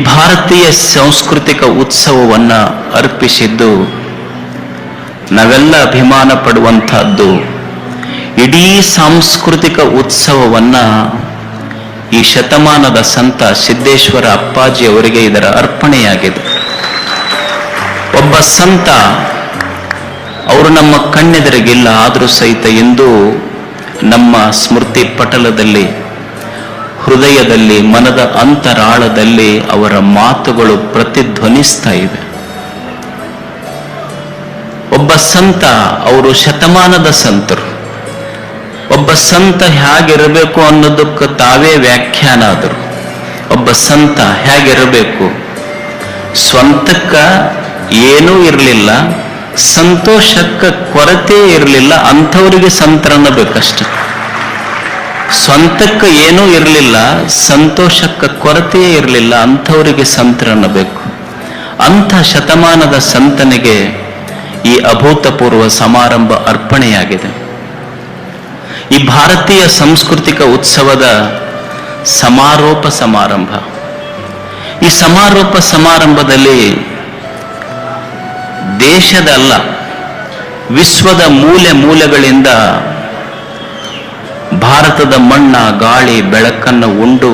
ಭಾರತೀಯ ಸಾಂಸ್ಕೃತಿಕ ಉತ್ಸವವನ್ನು ಅರ್ಪಿಸಿದ್ದು ನಾವೆಲ್ಲ ಅಭಿಮಾನ ಪಡುವಂತಹದ್ದು. ಇಡೀ ಸಾಂಸ್ಕೃತಿಕ ಉತ್ಸವವನ್ನು ಈ ಶತಮಾನದ ಸಂತ ಸಿದ್ದೇಶ್ವರ ಅಪ್ಪಾಜಿ ಅವರಿಗೆ ಇದರ ಅರ್ಪಣೆಯಾಗಿದೆ. ಒಬ್ಬ ಸಂತ, ಅವರು ನಮ್ಮ ಕಣ್ಣೆದುರಿಗಿಲ್ಲ, ಆದರೂ ಸಹಿತ ಇಂದು ನಮ್ಮ ಸ್ಮೃತಿ ಪಟಲದಲ್ಲಿ, ಹೃದಯದಲ್ಲಿ, ಮನದ ಅಂತರಾಳದಲ್ಲಿ ಅವರ ಮಾತುಗಳು ಪ್ರತಿಧ್ವನಿಸ್ತಾ ಇವೆ. ಒಬ್ಬ ಸಂತ, ಅವರು ಶತಮಾನದ ಸಂತರು. ಒಬ್ಬ ಸಂತ ಹೇಗಿರಬೇಕು ಅನ್ನೋದಕ್ಕೆ ತಾವೇ ವ್ಯಾಖ್ಯಾನ ಆದರು. ಒಬ್ಬ ಸಂತ ಹೇಗಿರಬೇಕು, ಸ್ವಂತಕ್ಕ ಏನೂ ಇರಲಿಲ್ಲ, ಸಂತೋಷಕ್ಕೆ ಕೊರತೆ ಇರಲಿಲ್ಲ, ಅಂಥವರಿಗೆ ಸಂತರನ್ನಬೇಕಷ್ಟೆ. ಸ್ವಂತಕ್ಕೆ ಏನೂ ಇರಲಿಲ್ಲ, ಸಂತೋಷಕ್ಕೆ ಕೊರತೆಯೇ ಇರಲಿಲ್ಲ, ಅಂಥವರಿಗೆ ಸಂತರನ್ನಬೇಕು. ಅಂಥ ಶತಮಾನದ ಸಂತನಿಗೆ ಈ ಅಭೂತಪೂರ್ವ ಸಮಾರಂಭ ಅರ್ಪಣೆಯಾಗಿದೆ. ಈ ಭಾರತೀಯ ಸಾಂಸ್ಕೃತಿಕ ಉತ್ಸವದ ಸಮಾರೋಪ ಸಮಾರಂಭ. ಈ ಸಮಾರೋಪ ಸಮಾರಂಭದಲ್ಲಿ ದೇಶದ ಅಲ್ಲ, ವಿಶ್ವದ ಮೂಲೆ ಮೂಲೆಗಳಿಂದ ಭಾರತದ ಮಣ್ಣ, ಗಾಳಿ, ಬೆಳಕನ್ನು ಉಂಡು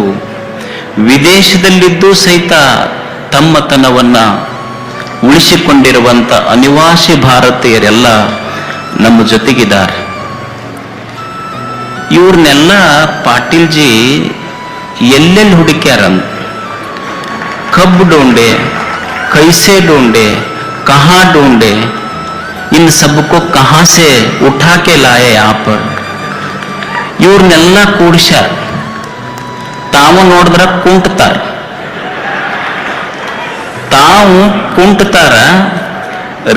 ವಿದೇಶದಲ್ಲಿದ್ದೂ ಸಹಿತ ತಮ್ಮತನವನ್ನು ಉಳಿಸಿಕೊಂಡಿರುವಂಥ ಅನಿವಾಸಿ ಭಾರತೀಯರೆಲ್ಲ ನಮ್ಮ ಜೊತೆಗಿದ್ದಾರೆ. ಇವ್ರನ್ನೆಲ್ಲ ಪಾಟೀಲ್ಜಿ ಎಲ್ಲೆಲ್ಲಿ ಹುಡುಕ್ಯಾರಂತ. ಕಬ್ ढूंढे, कैसे ढूंढे, कहाँ ढूंढे, इन सबको कहाँ से उठा के लाए यहाँ पर. ಇವ್ರನ್ನೆಲ್ಲ ಕೂಡಿಸ್ಯಾರ. ತಾವು ನೋಡಿದ್ರ ಕುಂಟ್ತಾರ, ತಾವು ಕುಂಟ್ತಾರ,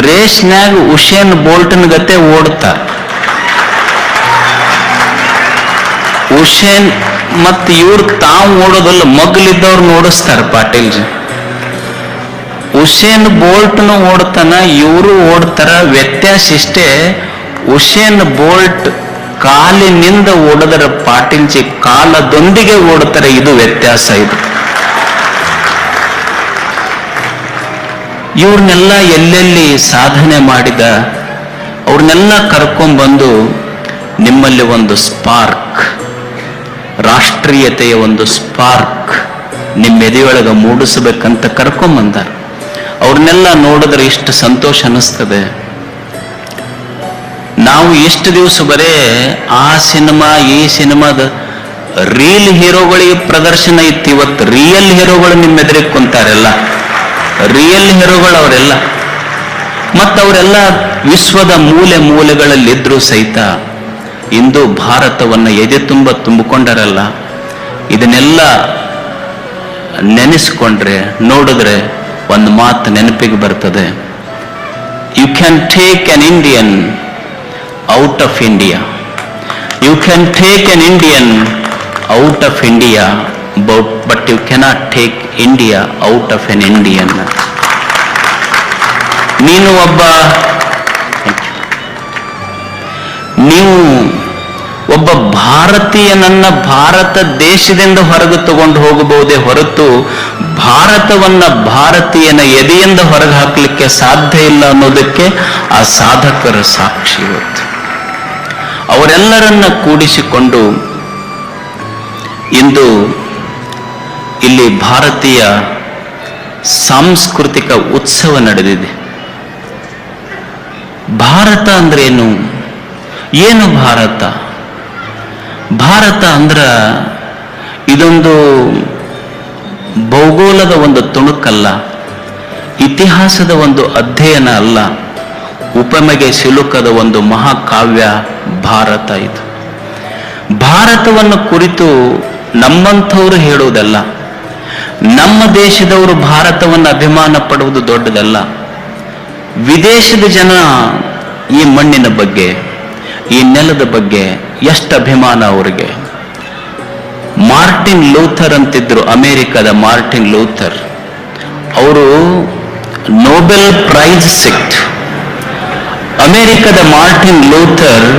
ರೇಸ್ನ್ಯಾಗ ಉಸೇನ್ ಬೋಲ್ಟನ್ ಗತೆ ಓಡ್ತಾರ. ಉಸೇನ್ ಮತ್ತು ಇವ್ರು ತಾವು ಓಡೋದಲ್ಲ, ಮಗ್ಲಿದ್ದವ್ರು ನೋಡಿಸ್ತಾರ ಪಾಟೀಲ್ಜಿ. ಉಸೇನ್ ಬೋಲ್ಟ್ನು ಓಡ್ತಾನ, ಇವರು ಓಡ್ತಾರ. ವ್ಯತ್ಯಾಸ ಇಷ್ಟೇ, ಉಸೇನ್ ಬೋಲ್ಟ್ ಕಾಲಿನಿಂದ ಓಡದರ ಪಾಟೀಲ್ಜಿ ಕಾಲದೊಂದಿಗೆ ಓಡುತ್ತಾರೆ. ಇದು ವ್ಯತ್ಯಾಸ. ಇದು ಇವ್ರನ್ನೆಲ್ಲ ಎಲ್ಲೆಲ್ಲಿ ಸಾಧನೆ ಮಾಡಿದ ಅವ್ರನ್ನೆಲ್ಲ ಕರ್ಕೊಂಡ್ಬಂದು ನಿಮ್ಮಲ್ಲಿ ಒಂದು ಸ್ಪಾರ್ಕ್, ರಾಷ್ಟ್ರೀಯತೆಯ ಒಂದು ಸ್ಪಾರ್ಕ್ ನಿಮ್ಮ ಎದೆಯೊಳಗೆ ಮೂಡಿಸಬೇಕಂತ ಕರ್ಕೊಂಡ್ಬಂದಾರ. ಅವ್ರನ್ನೆಲ್ಲ ನೋಡಿದ್ರೆ ಇಷ್ಟು ಸಂತೋಷ ಅನ್ನಿಸ್ತದೆ. ನಾವು ಇಷ್ಟು ದಿವಸ ಬರೇ ಆ ಸಿನಿಮಾ ಈ ಸಿನಿಮಾದ ರೀಲ್ ಹೀರೋಗಳಿಗೆ ಪ್ರದರ್ಶನ ಇತ್ತು. ಇವತ್ತು ರಿಯಲ್ ಹೀರೋಗಳು ನಿಮ್ಮ ಎದುರಿಗೆ ಕುಂತಾರೆಲ್ಲ. ರಿಯಲ್ ಹೀರೋಗಳು ಅವರೆಲ್ಲ. ಮತ್ತು ಅವರೆಲ್ಲ ವಿಶ್ವದ ಮೂಲೆ ಮೂಲೆಗಳಲ್ಲಿದ್ದರೂ ಸಹಿತ ಇಂದು ಭಾರತವನ್ನು ಎದೆ ತುಂಬಿಕೊಂಡರಲ್ಲ. ಇದನ್ನೆಲ್ಲ ನೆನೆಸ್ಕೊಂಡ್ರೆ, ನೋಡಿದ್ರೆ ಒಂದು ಮಾತು ನೆನಪಿಗೆ ಬರ್ತದೆ. You can take an Indian out of India. You can take an Indian out of India, but you cannot take India out of an Indian. ನೀವು ಒಬ್ಬ ಭಾರತೀಯನನ್ನ ಭಾರತ ದೇಶದಿಂದ ಹೊರಗೆ ತಗೊಂಡು ಹೋಗಬಹುದೇ ಹೊರತು ಭಾರತವನ್ನ ಭಾರತೀಯನ ಎದೆಯಿಂದ ಹೊರಗೆ ಹಾಕಲಿಕ್ಕೆ ಸಾಧ್ಯ ಇಲ್ಲ ಅನ್ನೋದಕ್ಕೆ ಆ ಸಾಧಕರ ಸಾಕ್ಷಿ. ಇವತ್ತು ಅವರೆಲ್ಲರನ್ನ ಕೂಡಿಸಿಕೊಂಡು ಇಂದು ಇಲ್ಲಿ ಭಾರತೀಯ ಸಾಂಸ್ಕೃತಿಕ ಉತ್ಸವ ನಡೆದಿದೆ. ಭಾರತ ಅಂದ್ರೇನು? ಏನು ಭಾರತ? ಭಾರತ ಅಂದ್ರ ಇದೊಂದು ಭೌಗೋಳದ ಒಂದು ತುಣುಕಲ್ಲ, ಇತಿಹಾಸದ ಒಂದು ಅಧ್ಯಯನ ಅಲ್ಲ, ಉಪಮೆಗೆ ಸಿಲುಕದ ಒಂದು ಮಹಾಕಾವ್ಯ ಭಾರತ. ಇದು ಭಾರತವನ್ನು ಕುರಿತು ನಮ್ಮಂಥವ್ರು ಹೇಳುವುದಲ್ಲ, ನಮ್ಮ ದೇಶದವರು ಭಾರತವನ್ನು ಅಭಿಮಾನ ಪಡುವುದು ದೊಡ್ಡದಲ್ಲ. ವಿದೇಶದ ಜನ ಈ ಮಣ್ಣಿನ ಬಗ್ಗೆ, ಈ ನೆಲದ ಬಗ್ಗೆ ಎಷ್ಟು ಅಭಿಮಾನ ಅವರಿಗೆ. ಮಾರ್ಟಿನ್ ಲೂಥರ್ ಅಂತಿದ್ರು, ಅಮೆರಿಕದ ಮಾರ್ಟಿನ್ ಲೂಥರ್. ಅವರು ನೊಬೆಲ್ ಪ್ರೈಸ್ ಸಿಕ್ತು. ಅಮೆರಿಕದ ಮಾರ್ಟಿನ್ ಲೂಥರ್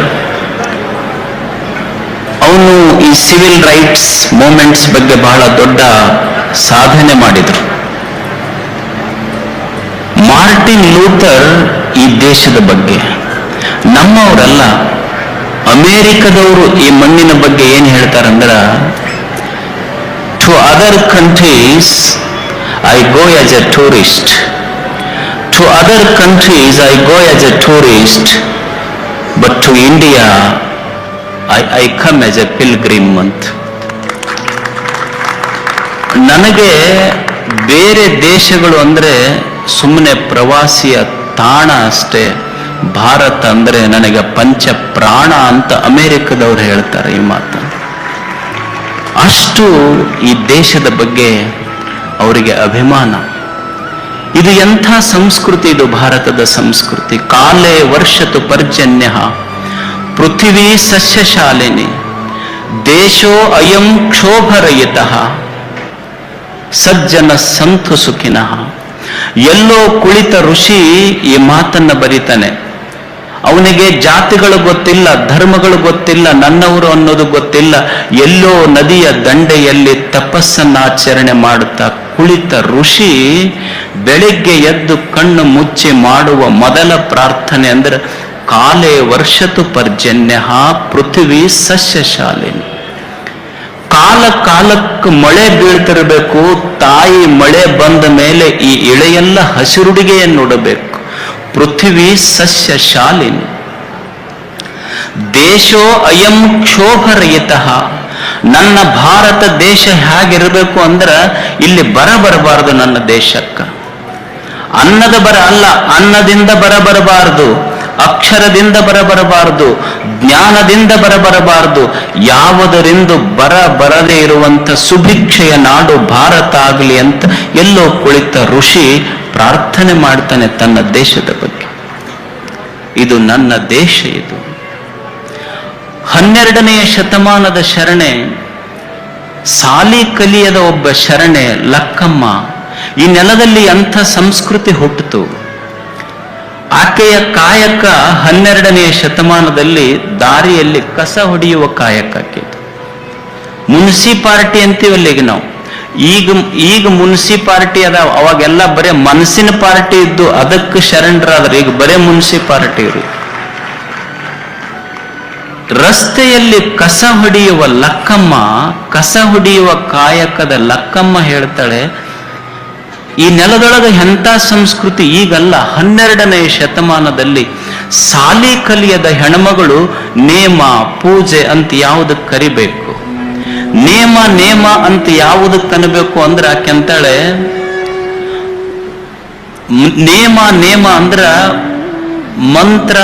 ಈ ಸಿವಿಲ್ ರೈಟ್ಸ್ ಮೂವ್ಮೆಂಟ್ಸ್ ಬಗ್ಗೆ ಬಹಳ ದೊಡ್ಡ ಸಾಧನೆ ಮಾಡಿದರು. ಮಾರ್ಟಿನ್ ಲೂಥರ್ ಈ ದೇಶದ ಬಗ್ಗೆ, ನಮ್ಮವರಲ್ಲ, ಅಮೇರಿಕದವರು ಈ ಮಣ್ಣಿನ ಬಗ್ಗೆ ಏನ್ ಹೇಳ್ತಾರಂದ್ರ, to other countries I go as a tourist, to other countries I go as a tourist, but to India I come as a pilgrim ಅಂತ. ನನಗೆ ಬೇರೆ ದೇಶಗಳು ಅಂದ್ರೆ ಸುಮ್ಮನೆ ಪ್ರವಾಸಿಯ ತಾಣ ಅಷ್ಟೇ, ಭಾರತ ಅಂದ್ರೆ ನನಗೆ ಪಂಚ ಪ್ರಾಣ ಅಂತ ಅಮೆರಿಕದವ್ರು ಹೇಳ್ತಾರೆ ಈ ಮಾತು. ಅಷ್ಟು ಈ ದೇಶದ ಬಗ್ಗೆ ಅವರಿಗೆ ಅಭಿಮಾನ. ಇದು ಎಂಥ ಸಂಸ್ಕೃತಿ, ಇದು ಭಾರತದ ಸಂಸ್ಕೃತಿ. ಕಾಲೇ ವರ್ಷತು ಪರ್ಜನ್ಯ ಪೃಥಿವೀ ಸಸ್ಯಶಾಲಿನಿ ದೇಶೋ ಅಯಂ ಕ್ಷೋಭರಹಿತಃ ಸಜ್ಜನ ಸಂತು ಸುಖಿನಃ. ಎಲ್ಲೋ ಕುಳಿತ ಋಷಿ ಈ ಮಾತನ್ನ ಬರೀತಾನೆ. ಅವನಿಗೆ ಜಾತಿಗಳು ಗೊತ್ತಿಲ್ಲ, ಧರ್ಮಗಳು ಗೊತ್ತಿಲ್ಲ, ನನ್ನವರು ಅನ್ನೋದು ಗೊತ್ತಿಲ್ಲ. ಎಲ್ಲೋ ನದಿಯ ದಂಡೆಯಲ್ಲಿ ತಪಸ್ಸನ್ನಾಚರಣೆ ಮಾಡುತ್ತಾ ಕುಳಿತ ಋಷಿ ಬೆಳಿಗ್ಗೆ ಎದ್ದು ಕಣ್ಣು ಮುಚ್ಚಿ ಮಾಡುವ ಮೊದಲ ಪ್ರಾರ್ಥನೆ ಅಂದ್ರೆ ಕಾಲೇ ವರ್ಷತು ಪರ್ಜನ್ಯ ಪೃಥ್ವಿ ಸಸ್ಯಶಾಲಿನಿ. ಕಾಲ ಕಾಲಕ್ಕೆ ಮಳೆ ಬೀಳ್ತಿರಬೇಕು. ತಾಯಿ ಮಳೆ ಬಂದ ಮೇಲೆ ಈ ಇಳೆಯೆಲ್ಲ ಹಸಿರುಡಿಗೆಯನ್ನು ನೋಡಬೇಕು. ಪೃಥ್ವಿ ಸಸ್ಯಶಾಲಿನಿ ದೇಶೋ ಅಯಂ ಕ್ಷೋಭರಹಿತಃ. ನನ್ನ ಭಾರತ ದೇಶ ಹೇಗಿರಬೇಕು ಅಂದ್ರ ಇಲ್ಲಿ ಬರಬಾರದು. ನನ್ನ ದೇಶಕ್ಕ ಅನ್ನದ ಬರ ಅಲ್ಲ, ಅನ್ನದಿಂದ ಬರಬರಬಾರದು, ಅಕ್ಷರದಿಂದ ಬರಬರಬಾರದು, ಜ್ಞಾನದಿಂದ ಬರಬರಬಾರದು. ಯಾವುದರಿಂದ ಬರದೇ ಇರುವಂತ ಸುಭಿಕ್ಷೆಯ ನಾಡು ಭಾರತ ಆಗಲಿ ಅಂತ ಎಲ್ಲೋ ಕುಳಿತ ಋಷಿ ಪ್ರಾರ್ಥನೆ ಮಾಡ್ತಾನೆ ತನ್ನ ದೇಶದ ಬಗ್ಗೆ. ಇದು ನನ್ನ ದೇಶ. ಇದು 12ನೇ ಶತಮಾನದ ಶರಣೆ, ಸಾಲಿ ಕಲಿಯದ ಒಬ್ಬ ಶರಣೆ ಲಕ್ಕಮ್ಮ. ಈ ನೆಲದಲ್ಲಿ ಅಂಥ ಸಂಸ್ಕೃತಿ ಹುಟ್ಟಿತು. ಆಕೆಯ ಕಾಯಕ 12ನೇ ಶತಮಾನದಲ್ಲಿ ದಾರಿಯಲ್ಲಿ ಕಸ ಹೊಡೆಯುವ ಕಾಯಕ ಆಕೆದು. ಮುನ್ಸಿಪಾಲಿಟಿ ಅಂತೀವಲ್ಲ ಈಗ ನಾವು, ಈಗ ಮುನ್ಸಿಪಾಲಿಟಿ ಅದ. ಅವಾಗೆಲ್ಲ ಬರೇ ಮನಸ್ಸಿನ ಪಾರ್ಟಿ ಇದ್ದು ಅದಕ್ಕೆ ಶರಣರಾದ್ರೆ, ಈಗ ಬರೇ ಮುನ್ಸಿಪಾಲಿಟಿ ಇರು. ರಸ್ತೆಯಲ್ಲಿ ಕಸ ಹೊಡೆಯುವ ಲಕ್ಕಮ್ಮ, ಕಸ ಹೊಡೆಯುವ ಕಾಯಕದ ಲಕ್ಕಮ್ಮ ಹೇಳ್ತಾಳೆ, ಈ ನೆಲದೊಳಗೆ ಎಂಥ ಸಂಸ್ಕೃತಿ ಈಗಲ್ಲ. 12ನೇ ಶತಮಾನದಲ್ಲಿ ಸಾಲಿ ಕಲಿಯದ ಹೆಣ್ಮಗಳು ನೇಮ ಪೂಜೆ ಅಂತ ಯಾವುದಕ್ಕೆ ಕರಿಬೇಕು, ನೇಮ ಅಂತ ಯಾವುದಕ್ಕೆ ಅನ್ಬೇಕು ಅಂದ್ರೆ ಆಕೆ ಅಂತಾಳೆ, ನೇಮ ಅಂದ್ರ ಮಂತ್ರ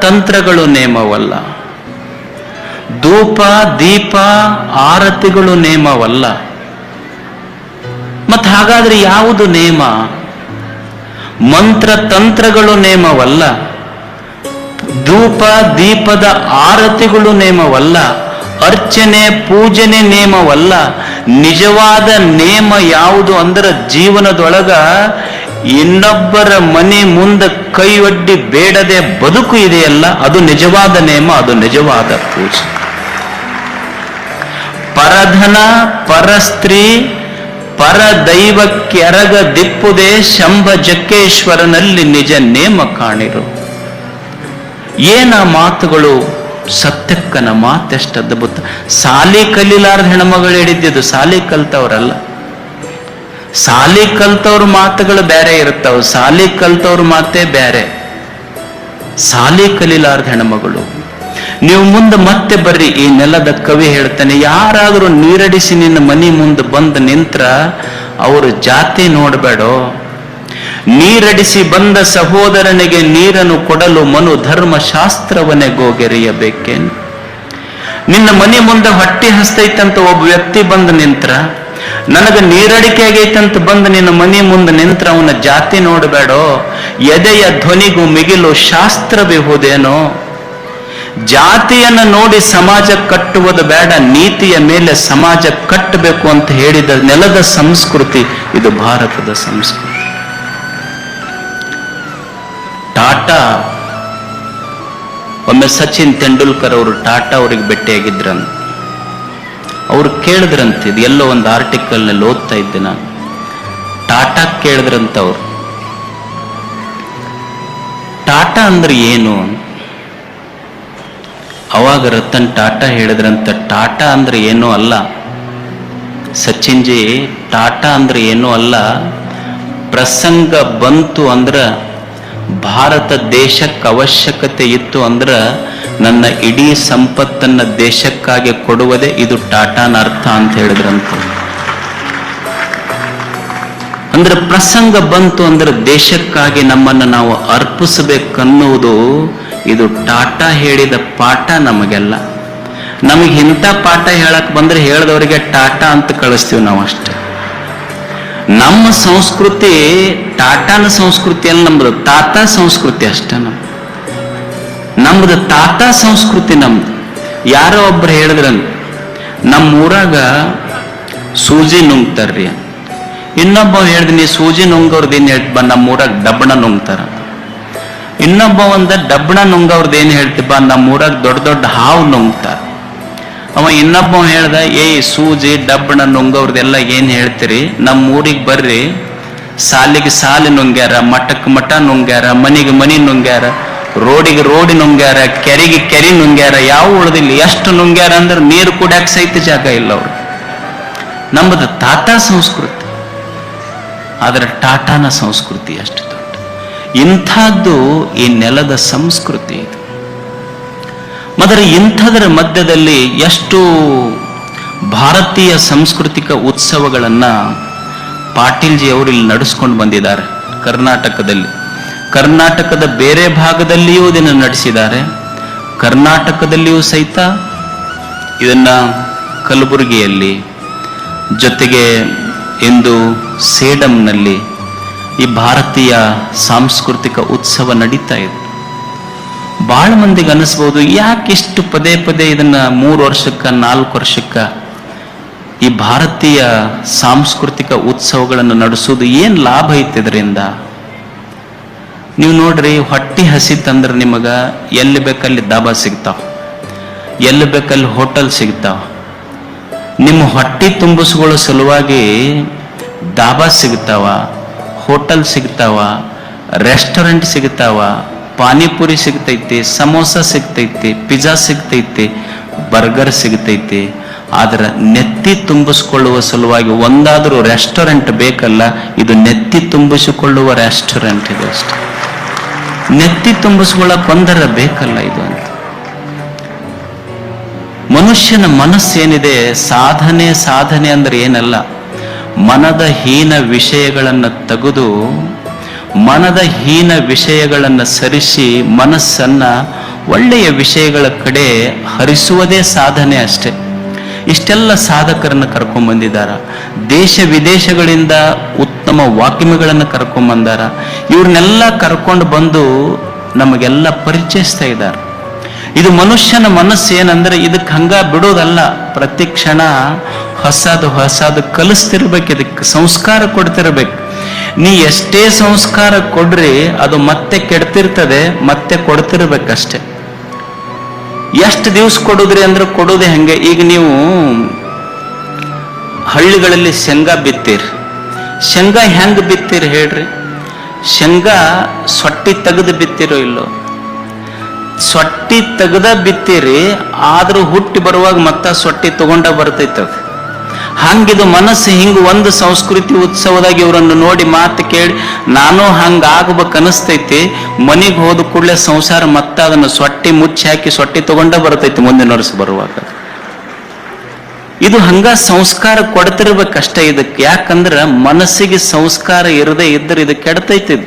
ತಂತ್ರಗಳು ನೇಮವಲ್ಲ, ಧೂಪ ದೀಪ ಆರತಿಗಳು ನೇಮವಲ್ಲ. ಮತ್ ಹಾಗಾದ್ರೆ ಯಾವುದು ನೇಮ? ಮಂತ್ರ ತಂತ್ರಗಳು ನೇಮವಲ್ಲ, ಧೂಪ ದೀಪದ ಆರತಿಗಳು ನೇಮವಲ್ಲ, ಅರ್ಚನೆ ಪೂಜನೆ ನೇಮವಲ್ಲ. ನಿಜವಾದ ನೇಮ ಯಾವುದು ಅಂದ್ರೆ ಜೀವನದೊಳಗ ಇನ್ನೊಬ್ಬರ ಮನೆ ಮುಂದೆ ಕೈ ಒಡ್ಡಿ ಬೇಡದೆ ಬದುಕು ಇದೆಯಲ್ಲ, ಅದು ನಿಜವಾದ ನೇಮ, ಅದು ನಿಜವಾದ ಪೂಜೆ. ಪರಧನ ಪರಸ್ತ್ರೀ ಪರದೈವಕ್ಕೆರಗ ದಿಪ್ಪುದೇ ಶಂಭ ಜಕ್ಕೇಶ್ವರನಲ್ಲಿ ನಿಜ ನೇಮ ಕಾಣಿರು. ಏನ ಮಾತುಗಳು, ಸತ್ಯಕ್ಕನ ಮಾತೆಷ್ಟು ಅದ್ಭುತ. ಸಾಲಿ ಕಲಿಲಾರ್ದ ಹೆಣ್ಮಗಳು ಹಿಡಿದಿದ್ದು, ಸಾಲಿ ಕಲ್ತವ್ರಲ್ಲ. ಸಾಲಿ ಕಲ್ತವ್ರ ಮಾತುಗಳು ಬೇರೆ ಇರುತ್ತವ, ಸಾಲಿ ಕಲ್ತವ್ರ ಮಾತೇ ಬೇರೆ. ಸಾಲಿ ಕಲಿಲಾರ್ದ ಹೆಣ್ಮಗಳು. ನೀವು ಮುಂದೆ ಮತ್ತೆ ಬರ್ರಿ, ಈ ನೆಲದ ಕವಿ ಹೇಳ್ತಾನೆ, ಯಾರಾದ್ರೂ ನೀರಡಿಸಿ ನಿನ್ನ ಮನಿ ಮುಂದೆ ಬಂದು ನಿಂತ್ರ ಅವರು ಜಾತಿ ನೋಡಬೇಡೋ. ನೀರಡಿಸಿ ಬಂದ ಸಹೋದರನಿಗೆ ನೀರನ್ನು ಕೊಡಲು ಮನು ಧರ್ಮ ಶಾಸ್ತ್ರವನ್ನೇ ಗೋಗೆರೆಯಬೇಕೇನು? ನಿನ್ನ ಮನೆ ಮುಂದೆ ಹೊಟ್ಟಿ ಹಸ್ತೈತಂತ ಒಬ್ಬ ವ್ಯಕ್ತಿ ಬಂದು ನಿಂತ್ರ, ನನಗೆ ನೀರಡಿಕೆ ಆಗೈತಂತ ಬಂದು ನಿನ್ನ ಮನೆ ಮುಂದೆ ನಿಂತ್ರ ಅವನ ಜಾತಿ ನೋಡಬೇಡೋ. ಎದೆಯ ಧ್ವನಿಗೂ ಮಿಗಿಲು ಶಾಸ್ತ್ರವಿಹುದೇನೋ. ಜಾತಿಯನ್ನು ನೋಡಿ ಸಮಾಜ ಕಟ್ಟುವುದು ಬೇಡ, ನೀತಿಯ ಮೇಲೆ ಸಮಾಜ ಕಟ್ಟಬೇಕು ಅಂತ ಹೇಳಿದ ನೆಲದ ಸಂಸ್ಕೃತಿ ಇದು ಭಾರತದ ಸಂಸ್ಕೃತಿ. ಟಾಟಾ, ಒಮ್ಮೆ ಸಚಿನ್ ತೆಂಡೂಲ್ಕರ್ ಅವರು ಟಾಟಾ ಅವ್ರಿಗೆ ಭೇಟಿಯಾಗಿದ್ರಂತ. ಅವ್ರು ಕೇಳಿದ್ರಂತ, ಇದು ಎಲ್ಲೋ ಒಂದು ಆರ್ಟಿಕಲ್ ನಲ್ಲಿ ಓದ್ತಾ ಇದ್ದೆ ನಾನು. ಟಾಟಾ ಕೇಳಿದ್ರಂತ ಅವ್ರು, ಟಾಟಾ ಅಂದ್ರೆ ಏನು? ಅವಾಗ ರತನ್ ಟಾಟಾ ಹೇಳಿದ್ರಂತ, ಟಾಟಾ ಅಂದ್ರೆ ಏನೂ ಅಲ್ಲ ಸಚಿನ್ ಜಿ, ಟಾಟಾ ಅಂದ್ರೆ ಏನೂ ಅಲ್ಲ, ಪ್ರಸಂಗ ಬಂತು ಅಂದ್ರೆ ಭಾರತ ದೇಶಕ್ಕೆ ಅವಶ್ಯಕತೆ ಇತ್ತು ಅಂದ್ರೆ ನನ್ನ ಇಡೀ ಸಂಪತ್ತನ್ನ ದೇಶಕ್ಕಾಗಿ ಕೊಡುವುದೇ ಇದು ಟಾಟಾನ ಅರ್ಥ ಅಂತ ಹೇಳಿದ್ರಂತ. ಅಂದ್ರೆ ಪ್ರಸಂಗ ಬಂತು ಅಂದ್ರೆ ದೇಶಕ್ಕಾಗಿ ನಮ್ಮನ್ನು ನಾವು ಅರ್ಪಿಸಬೇಕನ್ನುವುದು ಇದು ಟಾಟಾ ಹೇಳಿದ ಪಾಠ ನಮಗೆಲ್ಲ. ನಮಗೆ ಇಂಥ ಪಾಠ ಹೇಳಕ್ ಬಂದ್ರೆ ಹೇಳಿದವರಿಗೆ ಟಾಟಾ ಅಂತ ಕಳಿಸ್ತೀವಿ ನಾವು ಅಷ್ಟೇ. ನಮ್ಮ ಸಂಸ್ಕೃತಿ ಟಾಟಾನ ಸಂಸ್ಕೃತಿ ಅಲ್ಲ, ನಮ್ದು ತಾತ ಸಂಸ್ಕೃತಿ ಅಷ್ಟೇ. ನಮ್ದು ತಾತ ಸಂಸ್ಕೃತಿ ನಮ್ದು. ಯಾರೋ ಒಬ್ರು ಹೇಳಿದ್ರ ನಮ್ಮೂರಾಗ ಸೂಜಿ ನುಂಗ್ತಾರ್ರಿ. ಇನ್ನೊಬ್ಬ ಹೇಳಿದ್ನಿ ಸೂಜಿ ನುಂಗವ್ರದ್ದು ಏನ್ ಹೇಳ್ತಿ ಬಾ, ನಮ್ಮೂರಾಗ ಡಬ್ಬಣ ನುಂಗ್ತಾರ. ಇನ್ನೊಬ್ಬ ಒಂದ ಡಬ್ಬಣ ನುಂಗವ್ರದ್ದು ಏನ್ ಹೇಳ್ತಿ ಬಾ, ನಮ್ಮೂರಾಗ ದೊಡ್ಡ ದೊಡ್ಡ ಹಾವು ನುಂಗ್ತಾರ. ಅವ ಇನ್ನೊಬ್ಬ ಹೇಳ್ದ, ಸೂಜಿ ಡಬ್ಬಣ ನುಂಗವ್ರದೆಲ್ಲ ಏನ್ ಹೇಳ್ತೀರಿ, ನಮ್ಮೂರಿಗೆ ಬರ್ರಿ, ಸಾಲಿಗೆ ಸಾಲಿ ನುಂಗ್ಯಾರ, ಮಠಕ್ಕೆ ಮಠ ನುಂಗ್ಯಾರ, ಮನಿಗೆ ಮನಿ ನುಂಗ್ಯಾರ, ರೋಡಿಗೆ ರೋಡಿ ನುಂಗ್ಯಾರ, ಕೆರೆಗೆ ಕೆರೆ ನುಂಗ್ಯಾರ, ಯಾವ ಉಳ್ದಿಲ್ಲ. ಎಷ್ಟು ನುಂಗ್ಯಾರ ಅಂದ್ರೆ ನೀರು ಕುಡ್ಯಾಕ ಸಹಿತ ಜಾಗ ಇಲ್ಲ ಅವ್ರು. ನಮ್ಮದು ತಾತ ಸಂಸ್ಕೃತಿ, ಆದರೆ ಟಾಟಾನ ಸಂಸ್ಕೃತಿ ಅಷ್ಟು ದೊಡ್ಡ. ಇಂಥದ್ದು ಈ ನೆಲದ ಸಂಸ್ಕೃತಿ ಇದು. ಮದರ ಇಂಥದರ ಮಧ್ಯದಲ್ಲಿ ಎಷ್ಟು ಭಾರತೀಯ ಸಾಂಸ್ಕೃತಿಕ ಉತ್ಸವಗಳನ್ನ ಪಾಟೀಲ್ಜಿ ಅವರು ಇಲ್ಲಿ ನಡೆಸ್ಕೊಂಡು ಬಂದಿದ್ದಾರೆ ಕರ್ನಾಟಕದಲ್ಲಿ. ಕರ್ನಾಟಕದ ಬೇರೆ ಭಾಗದಲ್ಲಿಯೂ ಇದನ್ನು ನಡೆಸಿದ್ದಾರೆ, ಕರ್ನಾಟಕದಲ್ಲಿಯೂ ಸಹಿತ ಇದನ್ನ ಕಲಬುರಗಿಯಲ್ಲಿ, ಜೊತೆಗೆ ಇಂದು ಸೇಡಂನಲ್ಲಿ ಈ ಭಾರತೀಯ ಸಾಂಸ್ಕೃತಿಕ ಉತ್ಸವ ನಡೀತಾ ಇದೆ. ಬಹಳ ಮಂದಿಗೆ ಅನಿಸ್ಬೋದು, ಯಾಕಿಷ್ಟು ಪದೇ ಪದೇ ಇದನ್ನ 3 ವರ್ಷಕ್ಕ 4 ವರ್ಷಕ್ಕ ಈ ಭಾರತೀಯ ಸಾಂಸ್ಕೃತಿಕ ಉತ್ಸವಗಳನ್ನು ನಡೆಸೋದು ಏನ್ ಲಾಭ ಐತೆ ಇದರಿಂದ? ನೀವು ನೋಡ್ರಿ, ಹೊಟ್ಟಿ ಹಸಿತಂದ್ರೆ ನಿಮಗ ಎಲ್ಲಿ ಬೇಕಲ್ಲಿ ದಾಬಾ ಸಿಗ್ತಾವ, ಎಲ್ಲಿ ಬೇಕಲ್ಲಿ ಹೋಟೆಲ್ ಸಿಗ್ತಾವ. ನಿಮ್ಮ ಹೊಟ್ಟಿ ತುಂಬಿಸ್ಕೊಳ್ಳೋ ಸಲುವಾಗಿ ದಾಬಾ ಸಿಗ್ತಾವ, ಹೋಟೆಲ್ ಸಿಗ್ತಾವ, ರೆಸ್ಟೋರೆಂಟ್ ಸಿಗ್ತಾವ, ಪಾನಿಪುರಿ ಸಿಗ್ತೈತಿ, ಸಮೋಸ ಸಿಗ್ತೈತಿ, ಪಿಜ್ಜಾ ಸಿಗ್ತೈತಿ, ಬರ್ಗರ್ ಸಿಗ್ತೈತಿ. ಆದ್ರೆ ನೆತ್ತಿ ತುಂಬಿಸ್ಕೊಳ್ಳುವ ಸಲುವಾಗಿ ಒಂದಾದ್ರೂ ರೆಸ್ಟೋರೆಂಟ್ ಬೇಕಲ್ಲ, ಇದು ನೆತ್ತಿ ತುಂಬಿಸಿಕೊಳ್ಳುವ ರೆಸ್ಟೋರೆಂಟ್ ಇದು ಅಷ್ಟೇ. ನೆತ್ತಿ ತುಂಬಿಸ್ಕೊಳ್ಳಕ್ ಒಂದರ ಬೇಕಲ್ಲ ಇದು ಅಂತ. ಮನುಷ್ಯನ ಮನಸ್ಸೇನಿದೆ, ಸಾಧನೆ ಸಾಧನೆ ಅಂದ್ರೆ ಏನಲ್ಲ, ಮನದ ಹೀನ ವಿಷಯಗಳನ್ನು ತೆಗೆದು, ಮನದ ಹೀನ ವಿಷಯಗಳನ್ನು ಸರಿಸಿ ಮನಸ್ಸನ್ನ ಒಳ್ಳೆಯ ವಿಷಯಗಳ ಕಡೆ ಹರಿಸುವುದೇ ಸಾಧನೆ ಅಷ್ಟೆ. ಇಷ್ಟೆಲ್ಲ ಸಾಧಕರನ್ನು ಕರ್ಕೊಂಡ್ಬಂದಿದ್ದಾರ, ದೇಶ ವಿದೇಶಗಳಿಂದ ಉತ್ತಮ ವಾಕ್ಯಗಳನ್ನು ಕರ್ಕೊಂಡ್ಬಂದಾರ. ಇವ್ರನ್ನೆಲ್ಲ ಕರ್ಕೊಂಡು ಬಂದು ನಮಗೆಲ್ಲ ಪರಿಚಯಿಸ್ತಾ ಇದ್ದಾರೆ. ಇದು ಮನುಷ್ಯನ ಮನಸ್ಸು ಏನಂದ್ರೆ ಇದಕ್ಕೆ ಹಂಗ ಬಿಡೋದಲ್ಲ, ಪ್ರತಿ ಕ್ಷಣ ಹೊಸದು ಕಲಿಸ್ತಿರ್ಬೇಕು, ಇದಕ್ಕೆ ಸಂಸ್ಕಾರ ಕೊಡ್ತಿರ್ಬೇಕು. ನೀ ಎಷ್ಟೇ ಸಂಸ್ಕಾರ ಕೊಡ್ರಿ ಅದು ಮತ್ತೆ ಕೆಡ್ತಿರ್ತದೆ, ಮತ್ತೆ ಕೊಡ್ತಿರ್ಬೇಕಷ್ಟೆ. ಎಷ್ಟು ದಿವಸ ಕೊಡುದ್ರಿ ಅಂದ್ರೆ ಕೊಡೋದೇ ಹಂಗೆ. ಈಗ ನೀವು ಹಳ್ಳಿಗಳಲ್ಲಿ ಶೇಂಗಾ ಬಿತ್ತೀರಿ, ಶೇಂಗಾ ಹೆಂಗ್ ಬಿತ್ತೀರಿ ಹೇಳ್ರಿ? ಶೇಂಗಾ ಸೊಟ್ಟಿ ತೆಗೆದು ಬಿತ್ತಿರೋ ಇಲ್ಲೋ? ಸೊಟ್ಟಿ ತೆಗೆದ ಬಿತ್ತೀರಿ, ಆದ್ರೂ ಹುಟ್ಟಿ ಬರುವಾಗ ಮತ್ತ ಸೊಟ್ಟಿ ತಗೊಂಡ ಬರ್ತೈತದ. ಹಂಗಿದು ಮನಸ್ಸು ಹಿಂಗ ಒಂದು ಸಂಸ್ಕೃತಿ ಉತ್ಸವದಾಗ ಇವರನ್ನು ನೋಡಿ ಮಾತು ಕೇಳಿ ನಾನು ಹಂಗ ಆಗ್ಬೇಕು ಅನಿಸ್ತೈತಿ. ಮನೆಗೆ ಹೋದ ಕೂಡಲೇ ಸಂಸಾರ ಮತ್ತ ಅದನ್ನು ಸೊಟ್ಟಿ ಮುಚ್ಚಿ ಹಾಕಿ ಸೊಟ್ಟಿ ತಗೊಂಡ ಬರ್ತೈತಿ ಮುಂದಿನ ವರ್ಷ ಬರುವಾಗ. ಇದು ಹಂಗ ಸಂಸ್ಕಾರ ಕೊಡ್ತಿರ್ಬೇಕಷ್ಟೇ ಇದಕ್ಕೆ. ಯಾಕಂದ್ರ ಮನಸ್ಸಿಗೆ ಸಂಸ್ಕಾರ ಇರದೇ ಇದ್ರೆ ಇದು ಕೆಡ್ತೈತಿ.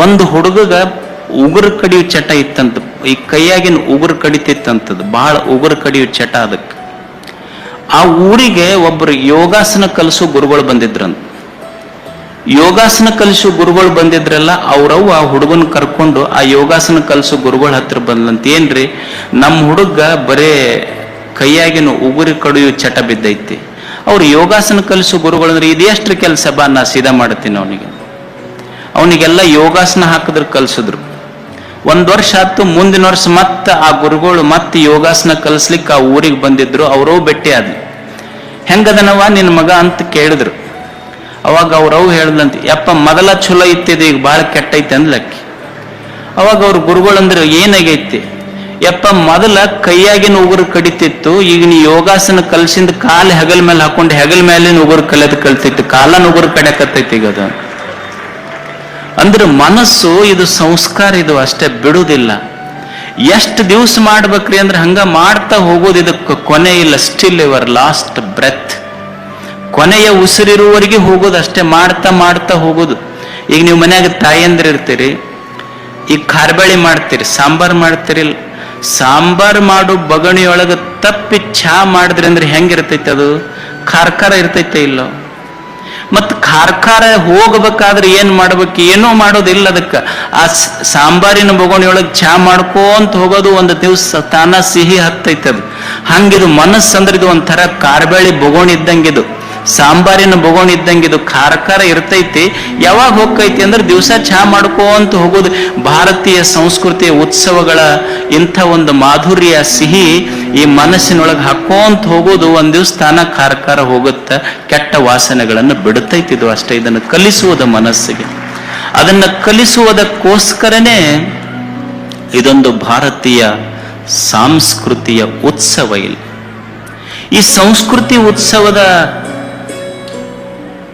ಒಂದು ಹುಡುಗಗ ಉಗುರು ಕಡಿಯೋ ಚಟ ಇತ್ತಂತ, ಈ ಕೈಯಾಗಿನ ಉಗುರು ಕಡಿತಿತ್ತಂತದ್ದು, ಬಹಳ ಉಗುರು ಕಡಿಯೋ ಚಟ ಅದಕ್ಕೆ. ಆ ಊರಿಗೆ ಒಬ್ಬರು ಯೋಗಾಸನ ಕಲಿಸೋ ಗುರುಗಳು ಬಂದಿದ್ರಂತ. ಯೋಗಾಸನ ಕಲಿಸೋ ಗುರುಗಳು ಬಂದಿದ್ರಲ್ಲ, ಅವ್ರವ್ವ ಆ ಹುಡುಗನ ಕರ್ಕೊಂಡು ಆ ಯೋಗಾಸನ ಕಲಿಸೋ ಗುರುಗಳ ಹತ್ರ ಬಂದಂತ, ಏನ್ರಿ ನಮ್ಮ ಹುಡುಗ ಬರೇ ಕೈಯಾಗಿನ ಉಗುರು ಕಡಿಯೋ ಚಟ ಬಿದ್ದೈತಿ, ಅವ್ರು ಯೋಗಾಸನ ಕಲಿಸೋ ಗುರುಗಳು ಅಂದ್ರೆ ಇದೆಷ್ಟ್ರ ಕೆಲಸ ಬಾ, ನಾ ಸೀದಾ ಮಾಡ್ತೀನಿ ಅವನಿಗೆಲ್ಲ ಯೋಗಾಸನ ಹಾಕಿದ್ರು ಕಲ್ಸಿದ್ರು. 1 ವರ್ಷ ಆಯ್ತು, ಮುಂದಿನ ವರ್ಷ ಮತ್ತೆ ಆ ಗುರುಗಳು ಮತ್ತೆ ಯೋಗಾಸನ ಕಲಿಸ್ಲಿಕ್ಕೆ ಆ ಊರಿಗೆ ಬಂದಿದ್ರು. ಅವರೂ ಭೇಟಿ ಆದ್ಲು. ಹೆಂಗದನವ ನಿನ್ನ ಮಗ ಅಂತ ಕೇಳಿದ್ರು. ಅವಾಗ ಅವ್ರವ್ ಹೇಳ್ದಂತೆ, ಯಪ್ಪ ಮೊದಲ ಚಲೋ ಇತ್ತಿದೆ ಈಗ ಭಾಳ ಕೆಟ್ಟೈತೆ ಅಂದ್ಲಕ್ಕಿ. ಅವಾಗ ಅವ್ರ ಗುರುಗಳಂದ್ರೆ ಏನಾಗೈತಿ? ಯಪ್ಪ ಮೊದಲ ಕೈಯಾಗಿನ ಉಗುರು ಕಡಿತಿತ್ತು, ಈಗ ನೀ ಯೋಗಾಸನ ಕಲ್ಸಿಂದ ಕಾಲು ಹೆಗಲ್ ಮೇಲೆ ಹಾಕೊಂಡು ಹೆಗಲ್ ಮೇಲಿನ ಉಗುರು ಕಲ್ತೈತಿ, ಕಾಲನ ಉಗುರು ಕಡಿಯಕತ್ತೈತಿ ಈಗ ಅದು. ಅಂದ್ರೆ ಮನಸ್ಸು ಇದು ಸಂಸ್ಕಾರ, ಇದು ಅಷ್ಟೇ ಬಿಡುವುದಿಲ್ಲ. ಎಷ್ಟು ದಿವಸ ಮಾಡ್ಬೇಕ್ರಿ ಅಂದ್ರೆ ಹಂಗ ಮಾಡ್ತಾ ಹೋಗೋದು, ಇದಕ್ಕೆ ಕೊನೆ ಇಲ್ಲ. ಸ್ಟಿಲ್ ಯುವರ್ ಲಾಸ್ಟ್ ಬ್ರೆತ್, ಕೊನೆಯ ಉಸಿರಿರುವವರೆಗೆ ಹೋಗೋದು ಅಷ್ಟೇ, ಮಾಡ್ತಾ ಮಾಡ್ತಾ ಹೋಗೋದು. ಈಗ ನೀವು ಮನ್ಯಾಗ ತಾಯಂದ್ರೆ ಇರ್ತೀರಿ, ಈಗ ಖಾರ್ಬಳಿ ಮಾಡ್ತೀರಿ, ಸಾಂಬಾರ್ ಮಾಡ್ತೀರಿ, ಸಾಂಬಾರ್ ಮಾಡು ಬಗಣಿಯೊಳಗೆ ತಪ್ಪಿ ಚಹಾ ಮಾಡಿದ್ರಿ ಅಂದ್ರೆ ಹೆಂಗಿರ್ತೈತೆ ಅದು? ಖಾರ್ಖಾರ ಇರ್ತೈತೆ ಇಲ್ಲೋ? ಮತ್ ಖಾರ್ಖಾರ ಹೋಗ್ಬೇಕಾದ್ರೆ ಏನ್ ಮಾಡ್ಬೇಕು? ಏನೋ ಮಾಡೋದಿಲ್ಲ. ಅದಕ್ಕೆ ಆ ಸಾಂಬಾರಿನ ಬೊಗೋಣಿಯೊಳಗೆ ಚಹಾ ಮಾಡ್ಕೋಂತ ಹೋಗೋದು, ಒಂದು ದಿವ್ಸ ತಾನ ಸಿಹಿ ಹತ್ತೈತೆ ಅದು. ಹಂಗಿದು ಮನಸ್ಸಂದ್ರೆ ಇದು ಒಂಥರ ಕಾರ್ಬೇಳಿ ಬೊಗೋಣಿ ಇದ್ದಂಗಿದು, ಸಾಂಬಾರಿನ ಬೊಗೋಣಿ ಇದ್ದಂಗಿದು, ಖಾರ್ಖಾರ ಇರ್ತೈತಿ. ಯಾವಾಗ ಹೋಗ್ತೈತಿ ಅಂದ್ರೆ ದಿವಸ ಚಹಾ ಮಾಡ್ಕೋಂತ ಹೋಗೋದು. ಭಾರತೀಯ ಸಂಸ್ಕೃತಿಯ ಉತ್ಸವಗಳ ಇಂಥ ಒಂದು ಮಾಧುರ್ಯ ಸಿಹಿ ಈ ಮನಸ್ಸಿನೊಳಗೆ ಹಾಕೋಂತ ಹೋಗೋದು, ಒಂದ್ ದಿವ್ಸ ತಾನ ಖಾರ್ಖಾರ ಹೋಗುತ್ತ, ಕೆಟ್ಟ ವಾಸನೆಗಳನ್ನು ಬಿಡುತ್ತೈತಿದು ಅಷ್ಟೇ. ಇದನ್ನು ಕಲಿಸುವುದು ಮನಸ್ಸಿಗೆ, ಅದನ್ನ ಕಲಿಸುವುದಕ್ಕೋಸ್ಕರನೇ ಇದೊಂದು ಭಾರತೀಯ ಸಾಂಸ್ಕೃತಿಯ ಉತ್ಸವ. ಇಲ್ಲಿ ಈ ಸಂಸ್ಕೃತಿ ಉತ್ಸವದ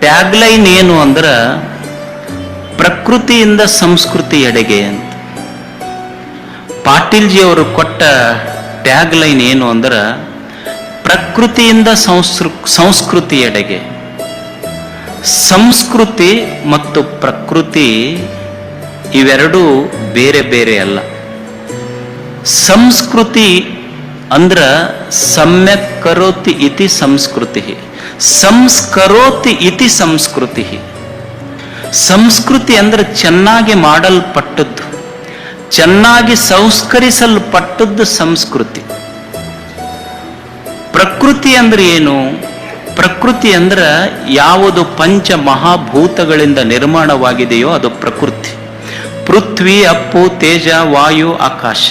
ಟ್ಯಾಗ್ಲೈನ್ ಏನು ಅಂದ್ರ ಪ್ರಕೃತಿಯಿಂದ ಸಂಸ್ಕೃತಿಯೆಡೆಗೆ ಅಂತ. ಪಾಟೀಲ್ಜಿ ಅವರು ಕೊಟ್ಟ ಟ್ಯಾಗ್ಲೈನ್ ಏನು ಅಂದ್ರ ಪ್ರಕೃತಿಯಿಂದ ಸಂಸ್ಕೃತಿಯೆಡೆಗೆ. ಸಂಸ್ಕೃತಿ ಮತ್ತು ಪ್ರಕೃತಿ ಇವೆರಡೂ ಬೇರೆ ಬೇರೆ ಅಲ್ಲ. ಸಂಸ್ಕೃತಿ ಅಂದ್ರ ಸಮ್ಯಕ್ ಕರೋತಿ ಇತಿ ಸಂಸ್ಕೃತಿ, ಸಂಸ್ಕರೋತಿ ಇತಿ ಸಂಸ್ಕೃತಿ. ಸಂಸ್ಕೃತಿ ಅಂದ್ರೆ ಚೆನ್ನಾಗಿ ಮಾಡಲ್ಪಟ್ಟದ್ದು, ಚೆನ್ನಾಗಿ ಸಂಸ್ಕರಿಸಲ್ಪಟ್ಟದ್ದು ಸಂಸ್ಕೃತಿ. ಪ್ರಕೃತಿ ಅಂದ್ರೆ ಏನು? ಪ್ರಕೃತಿ ಅಂದ್ರೆ ಯಾವುದು ಪಂಚ ಮಹಾಭೂತಗಳಿಂದ ನಿರ್ಮಾಣವಾಗಿದೆಯೋ ಅದು ಪ್ರಕೃತಿ. ಪೃಥ್ವಿ, ಅಪ್ಪು, ತೇಜ, ವಾಯು, ಆಕಾಶ,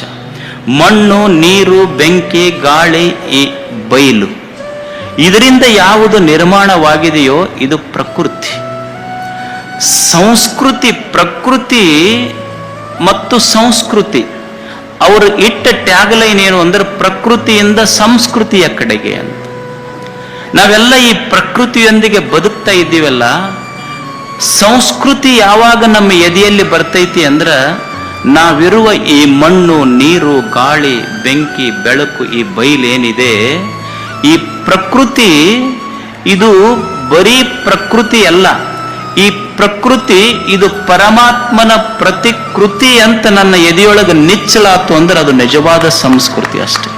ಮಣ್ಣು, ನೀರು, ಬೆಂಕಿ, ಗಾಳಿ, ಈ ಬಯಲು, ಇದರಿಂದ ಯಾವುದು ನಿರ್ಮಾಣವಾಗಿದೆಯೋ ಇದು ಪ್ರಕೃತಿ. ಸಂಸ್ಕೃತಿ, ಪ್ರಕೃತಿ ಮತ್ತು ಸಂಸ್ಕೃತಿ ಅವರು ಇಟ್ಟ ಟ್ಯಾಗ್ಲೈನ್ ಏನು ಅಂದ್ರೆ ಪ್ರಕೃತಿಯಿಂದ ಸಂಸ್ಕೃತಿಯ ಕಡೆಗೆ ಅಂತ. ನಾವೆಲ್ಲ ಈ ಪ್ರಕೃತಿಯೊಂದಿಗೆ ಬದುಕ್ತಾ ಇದ್ದೀವಲ್ಲ, ಸಂಸ್ಕೃತಿ ಯಾವಾಗ ನಮ್ಮ ಎದೆಯಲ್ಲಿ ಬರ್ತೈತಿ ಅಂದ್ರ ನಾವಿರುವ ಈ ಮಣ್ಣು, ನೀರು, ಗಾಳಿ, ಬೆಂಕಿ, ಬೆಳಕು, ಈ ಬಯಲೇನಿದೆ, ಈ ಪ್ರಕೃತಿ ಇದು ಬರೀ ಪ್ರಕೃತಿ ಅಲ್ಲ. ಈ ಪ್ರಕೃತಿ ಇದು ಪರಮಾತ್ಮನ ಪ್ರತಿಕೃತಿ ಅಂತ ನನ್ನ ಎದೆಯೊಳಗೆ ನಿಚ್ಚಲಾತು ಅಂದ್ರೆ ಅದು ನಿಜವಾದ ಸಂಸ್ಕೃತಿ ಅಷ್ಟೆ.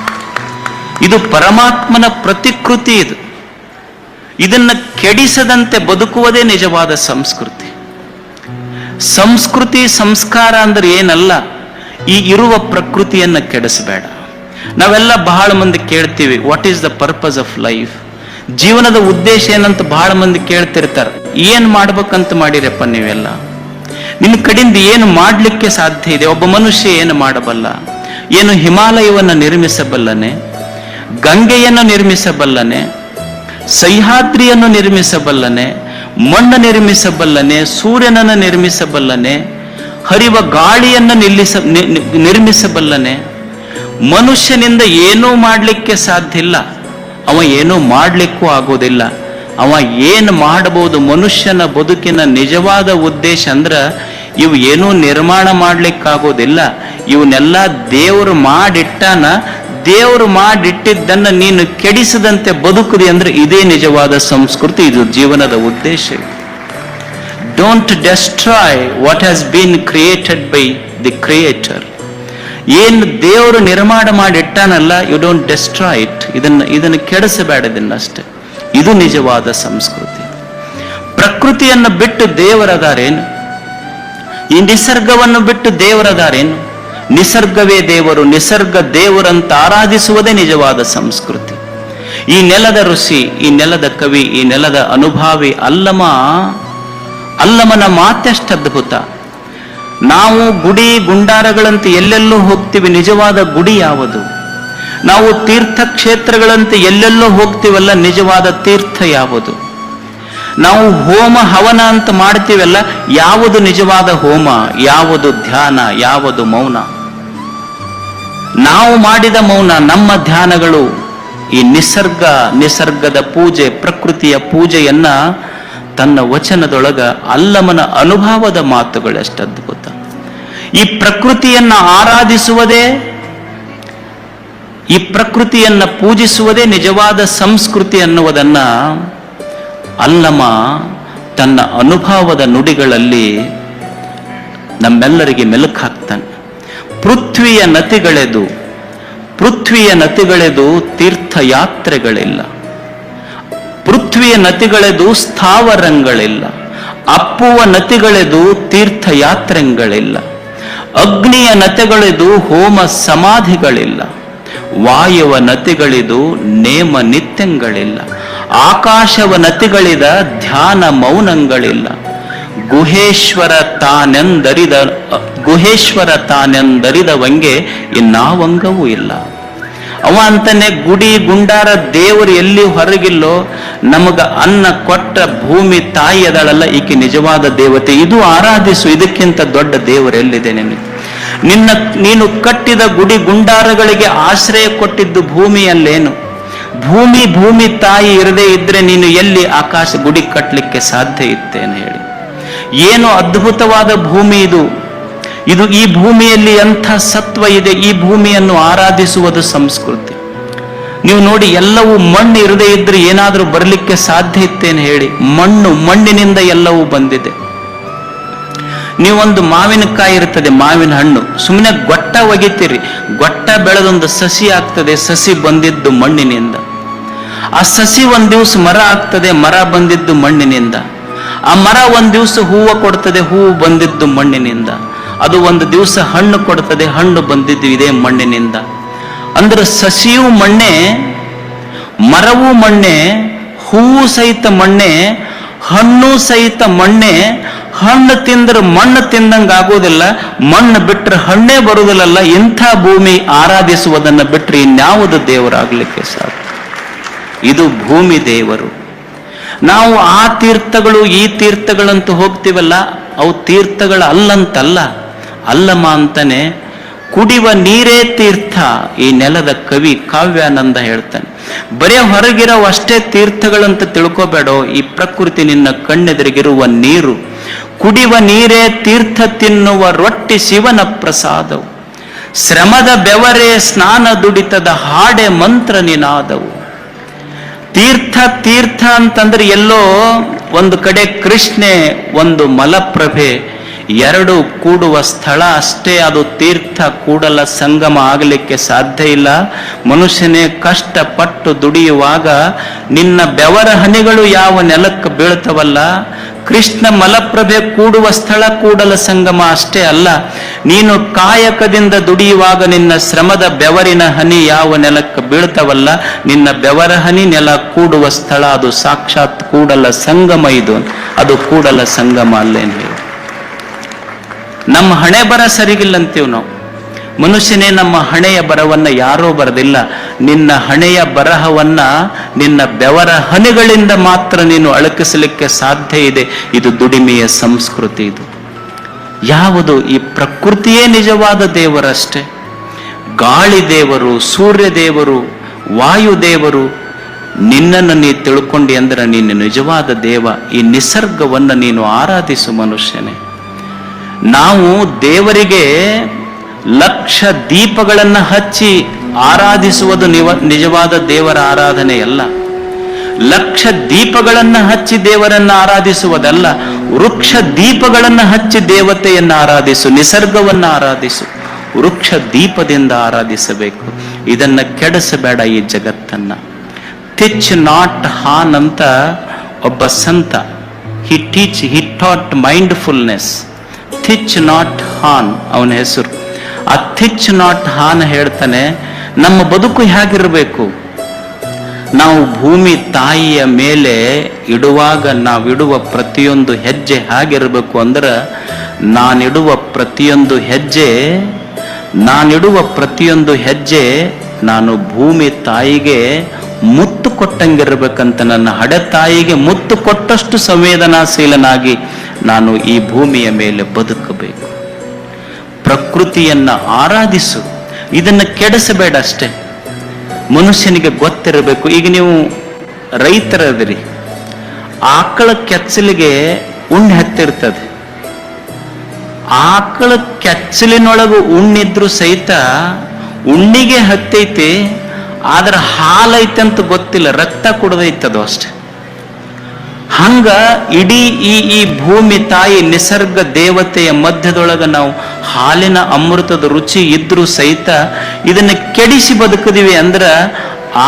ಇದು ಪರಮಾತ್ಮನ ಪ್ರತಿಕೃತಿ. ಇದು ಇದನ್ನ ಕೆಡಿಸದಂತೆ ಬದುಕುವುದೇ ನಿಜವಾದ ಸಂಸ್ಕೃತಿ. ಸಂಸ್ಕೃತಿ ಸಂಸ್ಕಾರ ಅಂದ್ರೆ ಏನಲ್ಲ, ಈ ಇರುವ ಪ್ರಕೃತಿಯನ್ನ ಕೆಡಿಸಬೇಡ. ನಾವೆಲ್ಲ ಬಹಳ ಮಂದಿ ಕೇಳ್ತೀವಿ, what is the purpose of life? ಜೀವನದ ಉದ್ದೇಶ ಏನಂತ ಬಹಳ ಮಂದಿ ಕೇಳ್ತಿರ್ತಾರೆ. ಏನ್ ಮಾಡ್ಬೇಕಂತ ಮಾಡಿರಪ್ಪ ನೀವೆಲ್ಲ? ನಿನ್ನ ಕಡೆಯಿಂದ ಏನು ಮಾಡ್ಲಿಕ್ಕೆ ಸಾಧ್ಯ ಇದೆ? ಒಬ್ಬ ಮನುಷ್ಯ ಏನು ಮಾಡಬಲ್ಲ? ಏನು ಹಿಮಾಲಯವನ್ನು ನಿರ್ಮಿಸಬಲ್ಲನೆ? ಗಂಗೆಯನ್ನು ನಿರ್ಮಿಸಬಲ್ಲನೆ? ಸಹ್ಯಾದ್ರಿಯನ್ನು ನಿರ್ಮಿಸಬಲ್ಲನೆ? ಮಣ್ಣು ನಿರ್ಮಿಸಬಲ್ಲನೆ? ಸೂರ್ಯನನ್ನು ನಿರ್ಮಿಸಬಲ್ಲನೆ? ಹರಿವ ಗಾಳಿಯನ್ನು ನಿರ್ಮಿಸಬಲ್ಲನೆ? ಮನುಷ್ಯನಿಂದ ಏನೂ ಮಾಡಲಿಕ್ಕೆ ಸಾಧ್ಯ ಇಲ್ಲ. ಅವ ಏನೂ ಮಾಡಲಿಕ್ಕೂ ಆಗೋದಿಲ್ಲ. ಅವ ಏನು ಮಾಡಬಹುದು? ಮನುಷ್ಯನ ಬದುಕಿನ ನಿಜವಾದ ಉದ್ದೇಶ ಅಂದ್ರ ಇವು ಏನೂ ನಿರ್ಮಾಣ ಮಾಡ್ಲಿಕ್ಕಾಗೋದಿಲ್ಲ. ಇವನ್ನೆಲ್ಲ ದೇವರು ಮಾಡಿಟ್ಟಾನ. ದೇವರು ಮಾಡಿಟ್ಟಿದ್ದನ್ನ ನೀನು ಕೆಡಿಸದಂತೆ ಬದುಕುದಿ ಅಂದ್ರೆ ಇದೇ ನಿಜವಾದ ಸಂಸ್ಕೃತಿ. ಇದು ಜೀವನದ ಉದ್ದೇಶ. Don't destroy what has been created by the creator. ಏನು ದೇವರು ನಿರ್ಮಾಣ ಮಾಡಿಟ್ಟಾನಲ್ಲ, ಯು ಡೋಂಟ್ ಡೆಸ್ಟ್ರಾಯ್ ಇಟ್. ಇದನ್ನು ಕೆಡಿಸಬೇಡ, ಇದನ್ನಷ್ಟೇ. ಇದು ನಿಜವಾದ ಸಂಸ್ಕೃತಿ. ಪ್ರಕೃತಿಯನ್ನು ಬಿಟ್ಟು ದೇವರದಾರೇನು? ಈ ನಿಸರ್ಗವನ್ನು ಬಿಟ್ಟು ದೇವರದಾರೇನು? ನಿಸರ್ಗವೇ ದೇವರು, ನಿಸರ್ಗ ದೇವರಂತ ಆರಾಧಿಸುವುದೇ ನಿಜವಾದ ಸಂಸ್ಕೃತಿ. ಈ ನೆಲದ ಋಷಿ, ಈ ನೆಲದ ಕವಿ, ಈ ನೆಲದ ಅನುಭಾವಿ ಅಲ್ಲಮನ ಮಾತೆಷ್ಟು ಅದ್ಭುತ. ನಾವು ಗುಡಿ ಗುಂಡಾರಗಳಂತೆ ಎಲ್ಲೆಲ್ಲೋ ಹೋಗ್ತೀವಿ, ನಿಜವಾದ ಗುಡಿ ಯಾವುದು? ನಾವು ತೀರ್ಥಕ್ಷೇತ್ರಗಳಂತೆ ಎಲ್ಲೆಲ್ಲೋ ಹೋಗ್ತೀವಲ್ಲ, ನಿಜವಾದ ತೀರ್ಥ ಯಾವುದು? ನಾವು ಹೋಮ ಹವನ ಅಂತ ಮಾಡ್ತೀವಲ್ಲ, ಯಾವುದು ನಿಜವಾದ ಹೋಮ, ಯಾವುದು ಧ್ಯಾನ, ಯಾವುದು ಮೌನ? ನಾವು ಮಾಡಿದ ಮೌನ, ನಮ್ಮ ಧ್ಯಾನಗಳು ಈ ನಿಸರ್ಗದ ಪೂಜೆ, ಪ್ರಕೃತಿಯ ಪೂಜೆಯನ್ನ ತನ್ನ ವಚನದೊಳಗ ಅಲ್ಲಮನ ಅನುಭವದ ಮಾತುಗಳೆಷ್ಟು ಅದ್ಭುತ. ಈ ಪ್ರಕೃತಿಯನ್ನ ಆರಾಧಿಸುವುದೇ, ಈ ಪ್ರಕೃತಿಯನ್ನ ಪೂಜಿಸುವುದೇ ನಿಜವಾದ ಸಂಸ್ಕೃತಿ ಅನ್ನುವುದನ್ನ ಅಲ್ಲಮ ತನ್ನ ಅನುಭವದ ನುಡಿಗಳಲ್ಲಿ ನಮ್ಮೆಲ್ಲರಿಗೆ ಮೆಲುಕು ಹಾಕ್ತಾನೆ. ಪೃಥ್ವಿಯ ನತಿಗಳೆದು ತೀರ್ಥಯಾತ್ರೆಗಳಿಲ್ಲ, ಪೃಥ್ವಿಯ ನತಿಗಳೆದು ಸ್ಥಾವರಗಳಿಲ್ಲ, ಅಪ್ಪುವ ನತಿಗಳೆದು ತೀರ್ಥಯಾತ್ರೆಗಳಿಲ್ಲ, ಅಗ್ನಿಯ ನತಿಗಳೆದು ಹೋಮ ಸಮಾಧಿಗಳಿಲ್ಲ, ವಾಯುವ ನತಿಗಳಿದು ನೇಮ ನಿತ್ಯಗಳಿಲ್ಲ, ಆಕಾಶವ ನತಿಗಳಿದ ಧ್ಯಾನ ಮೌನಗಳಿಲ್ಲ, ಗುಹೇಶ್ವರ ತಾನೆಂದರಿದವಂಗೆ ಇನ್ನಾವಂಗವೂ ಇಲ್ಲ. ಅವ ಅಂತಾನೆ, ಗುಡಿ ಗುಂಡಾರ ದೇವರು ಎಲ್ಲಿ ಹೊರಗಿಲ್ಲೋ, ನಮಗ ಅನ್ನ ಕೊಟ್ಟ ಭೂಮಿ ತಾಯಿ ಅದಳಲ್ಲ, ಈಕೆ ನಿಜವಾದ ದೇವತೆ. ಇದು ಆರಾಧಿಸು, ಇದಕ್ಕಿಂತ ದೊಡ್ಡ ದೇವರೆಲ್ಲಿದೆ ನಿನಗೆ? ನೀನು ಕಟ್ಟಿದ ಗುಡಿ ಗುಂಡಾರಗಳಿಗೆ ಆಶ್ರಯ ಕೊಟ್ಟಿದ್ದು ಭೂಮಿಯಲ್ಲೇನು? ಭೂಮಿ ತಾಯಿ ಇರದೇ ಇದ್ರೆ ನೀನು ಎಲ್ಲಿ ಆಕಾಶ ಗುಡಿ ಕಟ್ಟಲಿಕ್ಕೆ ಸಾಧ್ಯ ಇತ್ತೇನು ಹೇಳಿ? ಏನು ಅದ್ಭುತವಾದ ಭೂಮಿ ಇದು! ಈ ಭೂಮಿಯಲ್ಲಿ ಎಂಥ ಸತ್ವ ಇದೆ! ಈ ಭೂಮಿಯನ್ನು ಆರಾಧಿಸುವುದು ಸಂಸ್ಕೃತಿ. ನೀವು ನೋಡಿ, ಎಲ್ಲವೂ ಮಣ್ಣು ಇರದೇ ಇದ್ರೆ ಏನಾದರೂ ಬರಲಿಕ್ಕೆ ಸಾಧ್ಯ ಇತ್ತೇನು ಹೇಳಿ? ಮಣ್ಣಿನಿಂದ ಎಲ್ಲವೂ ಬಂದಿದೆ. ನೀವೊಂದು ಮಾವಿನಕಾಯಿ ಇರ್ತದೆ, ಮಾವಿನ ಹಣ್ಣು, ಸುಮ್ಮನೆ ಗೊಟ್ಟ ಒಗಿತೀರಿ, ಗೊಟ್ಟ ಬೆಳೆದೊಂದು ಸಸಿ ಆಗ್ತದೆ, ಸಸಿ ಬಂದಿದ್ದು ಮಣ್ಣಿನಿಂದ. ಆ ಸಸಿ ಒಂದ್ ದಿವಸ ಮರ ಆಗ್ತದೆ, ಮರ ಬಂದಿದ್ದು ಮಣ್ಣಿನಿಂದ. ಆ ಮರ ಒಂದ್ ದಿವಸ ಹೂವು ಕೊಡ್ತದೆ, ಹೂವು ಬಂದಿದ್ದು ಮಣ್ಣಿನಿಂದ. ಅದು ಒಂದು ದಿವಸ ಹಣ್ಣು ಕೊಡ್ತದೆ, ಹಣ್ಣು ಬಂದಿದ್ದು ಇದೇ ಮಣ್ಣಿನಿಂದ. ಅಂದ್ರೆ ಸಸಿಯೂ ಮಣ್ಣೆ, ಮರವೂ ಮಣ್ಣೆ, ಹೂವು ಸಹಿತ ಮಣ್ಣೆ, ಹಣ್ಣು ಸಹಿತ ಮಣ್ಣೆ. ಹಣ್ಣು ತಿಂದ್ರೆ ಮಣ್ಣು ತಿಂದಂಗ ಆಗೋದಿಲ್ಲ, ಮಣ್ಣು ಬಿಟ್ರೆ ಹಣ್ಣೇ ಬರುವುದಿಲ್ಲ. ಇಂಥ ಭೂಮಿ ಆರಾಧಿಸುವುದನ್ನು ಬಿಟ್ರೆ ಇನ್ಯಾವುದು ದೇವರಾಗ್ಲಿಕ್ಕೆ ಸಾಧ್ಯ? ಇದು ಭೂಮಿ ದೇವರು. ನಾವು ಆ ತೀರ್ಥಗಳು ಈ ತೀರ್ಥಗಳಂತೂ ಹೋಗ್ತೀವಲ್ಲ, ಅವು ತೀರ್ಥಗಳ ಅಲ್ಲಂತಲ್ಲ. ಅಲ್ಲಮ ಅಂತಾನೆ, ಕುಡಿಯುವ ನೀರೇ ತೀರ್ಥ. ಈ ನೆಲದ ಕವಿ ಕಾವ್ಯಾನಂದ ಹೇಳ್ತಾನೆ. ಬರೇ ಹೊರಗಿರೋ ಅಷ್ಟೇ ತೀರ್ಥಗಳಂತ ತಿಳ್ಕೋಬೇಡೋ, ಈ ಪ್ರಕೃತಿ ನಿನ್ನ ಕಣ್ಣೆದುರಿಗಿರುವ ನೀರು. ಕುಡಿಯುವ ನೀರೇ ತೀರ್ಥ, ತಿನ್ನುವ ರೊಟ್ಟಿ ಶಿವನ ಪ್ರಸಾದವು. ಶ್ರಮದ ಬೆವರೇ ಸ್ನಾನ ದುಡಿತದ ಹಾಡೆ ಮಂತ್ರ ನಿನಾದವು. ತೀರ್ಥ ಅಂತಂದ್ರೆ ಎಲ್ಲೋ ಒಂದು ಕಡೆ ಕೃಷ್ಣೆ, ಒಂದು ಮಲಪ್ರಭೆ, ಎರಡು ಕೂಡುವ ಸ್ಥಳ ಅಷ್ಟೇ ಅದು ತೀರ್ಥ. ಕೂಡಲ ಸಂಗಮ ಆಗಲಿಕ್ಕೆ ಸಾಧ್ಯ ಇಲ್ಲ. ಮನುಷ್ಯನೇ ಕಷ್ಟಪಟ್ಟು ದುಡಿಯುವಾಗ ನಿನ್ನ ಬೆವರ ಹನಿಗಳು ಯಾವ ನೆಲಕ್ಕೆ ಬೀಳ್ತವಲ್ಲ, ಕೃಷ್ಣ ಮಲಪ್ರಭೆ ಕೂಡುವ ಸ್ಥಳ ಕೂಡಲ ಸಂಗಮ ಅಷ್ಟೇ ಅಲ್ಲ. ನೀನು ಕಾಯಕದಿಂದ ದುಡಿಯುವಾಗ ನಿನ್ನ ಶ್ರಮದ ಬೆವರಿನ ಹನಿ ಯಾವ ನೆಲಕ್ಕೆ ಬೀಳ್ತವಲ್ಲ, ನಿನ್ನ ಬೆವರ ಹನಿ ನೆಲ ಕೂಡುವ ಸ್ಥಳ ಅದು ಸಾಕ್ಷಾತ್ ಕೂಡಲ ಸಂಗಮ. ಇದು ಅದು ಕೂಡಲ ಸಂಗಮ ಅಲ್ಲೇನು ಹೇಳಿ? ನಮ್ಮ ಹಣೆ ಬರ ಸರಿಗಿಲ್ಲ ಅಂತೀವಿ ನಾವು. ಮನುಷ್ಯನೇ ನಮ್ಮ ಹಣೆಯ ಬರವನ್ನ ಯಾರೋ ಬರದಿಲ್ಲ. ನಿನ್ನ ಹಣೆಯ ಬರಹವನ್ನ ನಿನ್ನ ಬೆವರ ಹನಿಗಳಿಂದ ಮಾತ್ರ ನೀನು ಅಳಕಿಸಲಿಕ್ಕೆ ಸಾಧ್ಯ ಇದೆ. ಇದು ದುಡಿಮೆಯ ಸಂಸ್ಕೃತಿ. ಇದು ಯಾವುದು? ಈ ಪ್ರಕೃತಿಯೇ ನಿಜವಾದ ದೇವರಷ್ಟೇ. ಗಾಳಿ ದೇವರು, ಸೂರ್ಯ ದೇವರು, ವಾಯುದೇವರು. ನಿನ್ನನ್ನು ನೀ ತಿಳ್ಕೊಂಡಿ ಅಂದ್ರೆ ನೀನು ನಿಜವಾದ ದೇವ. ಈ ನಿಸರ್ಗವನ್ನು ನೀನು ಆರಾಧಿಸು ಮನುಷ್ಯನೇ. ನಾವು ದೇವರಿಗೆ ಲಕ್ಷ ದೀಪಗಳನ್ನು ಹಚ್ಚಿ ಆರಾಧಿಸುವುದು ನಿಜವಾದ ದೇವರ ಆರಾಧನೆಯಲ್ಲ. ಲಕ್ಷ ದೀಪಗಳನ್ನು ಹಚ್ಚಿ ದೇವರನ್ನ ಆರಾಧಿಸುವುದಲ್ಲ. ವೃಕ್ಷ ದೀಪಗಳನ್ನು ಹಚ್ಚಿ ದೇವತೆಯನ್ನ ಆರಾಧಿಸು, ನಿಸರ್ಗವನ್ನ ಆರಾಧಿಸು. ವೃಕ್ಷ ದೀಪದಿಂದ ಆರಾಧಿಸಬೇಕು. ಇದನ್ನ ಕೆಡಿಸಬೇಡ ಈ ಜಗತ್ತನ್ನ. ಟಚ್ ನಾಟ್ ಹಾನ್ ಅಂತ ಒಬ್ಬ ಸಂತ, he taught mindfulness. Thich Nhat Hanh ಅವನ ಹೆಸರು. ಆ ಥಿಚ್ ನಾಟ್ ಹಾನ್ ಹೇಳ್ತಾನೆ, ನಮ್ಮ ಬದುಕು ಹೇಗಿರಬೇಕು? ನಾವು ಭೂಮಿ ತಾಯಿಯ ಮೇಲೆ ಇಡುವಾಗ ನಾವಿಡುವ ಪ್ರತಿಯೊಂದು ಹೆಜ್ಜೆ ಹೇಗಿರಬೇಕು ಅಂದ್ರೆ, ನಾನಿಡುವ ಪ್ರತಿಯೊಂದು ಹೆಜ್ಜೆ ನಾನು ಭೂಮಿ ತಾಯಿಗೆ ಮುತ್ತು ಕೊಟ್ಟಂಗಿರ್ಬೇಕಂತ, ನನ್ನ ಹಡೆತಾಯಿಗೆ ಮುತ್ತು ಕೊಟ್ಟಷ್ಟು ಸಂವೇದನಾಶೀಲನಾಗಿ ನಾನು ಈ ಭೂಮಿಯ ಮೇಲೆ ಬದುಕಬೇಕು. ಪ್ರಕೃತಿಯನ್ನ ಆರಾಧಿಸು, ಇದನ್ನ ಕೆಡಿಸಬೇಡ ಅಷ್ಟೇ. ಮನುಷ್ಯನಿಗೆ ಗೊತ್ತಿರಬೇಕು. ಈಗ ನೀವು ರೈತರದಿರಿ, ಆಕಳ ಕೆಚ್ಚಲಿಗೆ ಉಣ್ಣೆ ಹತ್ತಿರ್ತದೆ. ಆಕಳ ಕೆಚ್ಚಲಿನೊಳಗೆ ಉಣ್ಣಿದ್ರು ಸಹಿತ ಉಣ್ಣಿಗೆ ಹತ್ತೈತಿ, ಆದ್ರೆ ಹಾಲೈತೆ ಅಂತ ಗೊತ್ತಿಲ್ಲ, ರಕ್ತ ಕುಡ್ದೈತದು ಅಷ್ಟೆ. ಹಂಗ ಇಡೀ ಈ ಭೂಮಿ ತಾಯಿ ನಿಸರ್ಗ ದೇವತೆಯ ಮಧ್ಯದೊಳಗೆ ನಾವು ಹಾಲಿನ ಅಮೃತದ ರುಚಿ ಇದ್ರೂ ಸಹಿತ ಇದನ್ನ ಕೆಡಿಸಿ ಬದುಕಿದೀವಿ ಅಂದ್ರೆ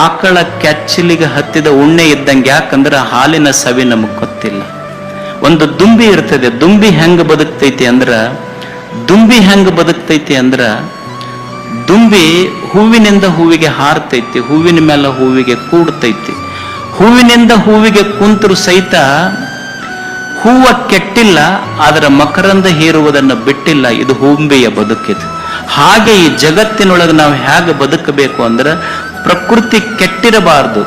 ಆಕಳ ಕೆಚ್ಚಲಿಗೆ ಹತ್ತಿದ ಉಣ್ಣೆ ಇದ್ದಂಗೆ. ಯಾಕಂದ್ರೆ ಹಾಲಿನ ಸವಿ ನಮಗ್ ಗೊತ್ತಿಲ್ಲ. ಒಂದು ದುಂಬಿ ಇರ್ತದೆ, ದುಂಬಿ ಹೆಂಗ ಬದುಕ್ತೈತಿ ಅಂದ್ರ ದುಂಬಿ ಹೂವಿನಿಂದ ಹೂವಿಗೆ ಹಾರ್ತೈತಿ, ಹೂವಿನ ಮೇಲೆ ಹೂವಿಗೆ ಕೂಡ್ತೈತಿ. ಹೂವಿನಿಂದ ಹೂವಿಗೆ ಕುಂತರು ಸಹಿತ ಹೂವ ಕೆಟ್ಟಿಲ್ಲ, ಅದರ ಮಕರಂದ ಹೀರುವುದನ್ನು ಬಿಟ್ಟಿಲ್ಲ. ಇದು ಹೂಂಬಿಯ ಬದುಕಿದು. ಹಾಗೆ ಈ ಜಗತ್ತಿನೊಳಗೆ ನಾವು ಹೇಗೆ ಬದುಕಬೇಕು ಅಂದ್ರೆ ಪ್ರಕೃತಿ ಕೆಟ್ಟಿರಬಾರದು,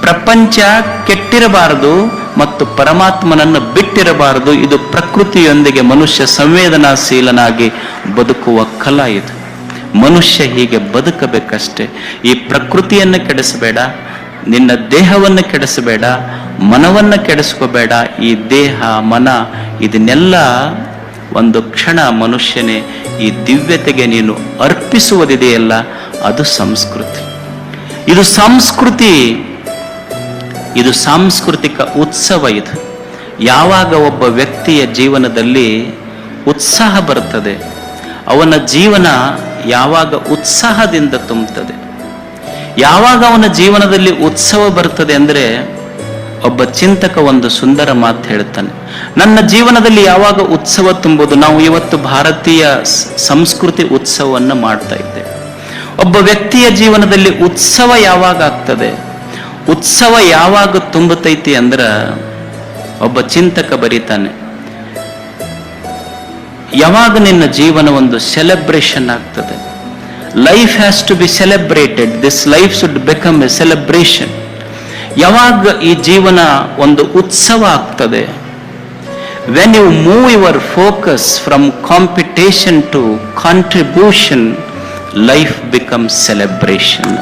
ಪ್ರಪಂಚ ಕೆಟ್ಟಿರಬಾರದು ಮತ್ತು ಪರಮಾತ್ಮನನ್ನು ಬಿಟ್ಟಿರಬಾರದು. ಇದು ಪ್ರಕೃತಿಯೊಂದಿಗೆ ಮನುಷ್ಯ ಸಂವೇದನಾಶೀಲನಾಗಿ ಬದುಕುವ ಕಲಾ. ಇದು ಮನುಷ್ಯ ಹೀಗೆ ಬದುಕಬೇಕಷ್ಟೇ. ಈ ಪ್ರಕೃತಿಯನ್ನು ಕೆಡಿಸಬೇಡ, ನಿನ್ನ ದೇಹವನ್ನು ಕೆಡಿಸಬೇಡ, ಮನವನ್ನು ಕೆಡಿಸ್ಕೋಬೇಡ. ಈ ದೇಹ ಮನ ಇದನ್ನೆಲ್ಲ ಒಂದು ಕ್ಷಣ ಮನುಷ್ಯನೇ ಈ ದಿವ್ಯತೆಗೆ ನೀನು ಅರ್ಪಿಸುವುದಿದೆಯಲ್ಲ, ಅದು ಸಂಸ್ಕೃತಿ. ಇದು ಸಂಸ್ಕೃತಿ, ಇದು ಸಾಂಸ್ಕೃತಿಕ ಉತ್ಸವ. ಇದು ಯಾವಾಗ ಒಬ್ಬ ವ್ಯಕ್ತಿಯ ಜೀವನದಲ್ಲಿ ಉತ್ಸಾಹ ಬರುತ್ತದೆ, ಅವನ ಜೀವನ ಯಾವಾಗ ಉತ್ಸಾಹದಿಂದ ತುಂಬುತ್ತದೆ, ಯಾವಾಗ ಅವನ ಜೀವನದಲ್ಲಿ ಉತ್ಸವ ಬರ್ತದೆ ಅಂದ್ರೆ, ಒಬ್ಬ ಚಿಂತಕ ಒಂದು ಸುಂದರ ಮಾತು ಹೇಳ್ತಾನೆ, ನನ್ನ ಜೀವನದಲ್ಲಿ ಯಾವಾಗ ಉತ್ಸವ ತುಂಬುವುದು. ನಾವು ಇವತ್ತು ಭಾರತೀಯ ಸಂಸ್ಕೃತಿ ಉತ್ಸವವನ್ನು ಮಾಡ್ತಾ ಇದ್ದೇವೆ. ಒಬ್ಬ ವ್ಯಕ್ತಿಯ ಜೀವನದಲ್ಲಿ ಉತ್ಸವ ಯಾವಾಗ ಆಗ್ತದೆ, ಉತ್ಸವ ಯಾವಾಗ ತುಂಬತೈತಿ ಅಂದ್ರ, ಒಬ್ಬ ಚಿಂತಕ ಬರೀತಾನೆ, ಯಾವಾಗ ನಿನ್ನ ಜೀವನ ಒಂದು ಸೆಲೆಬ್ರೇಷನ್ ಆಗ್ತದೆ. Life has to be celebrated, this life should become a celebration. ಯಾವಾಗ ಈ ಜೀವನ ಒಂದು ಉತ್ಸವ ಆಗ್ತದೆ, when you move your focus from competition to contribution, life becomes celebration.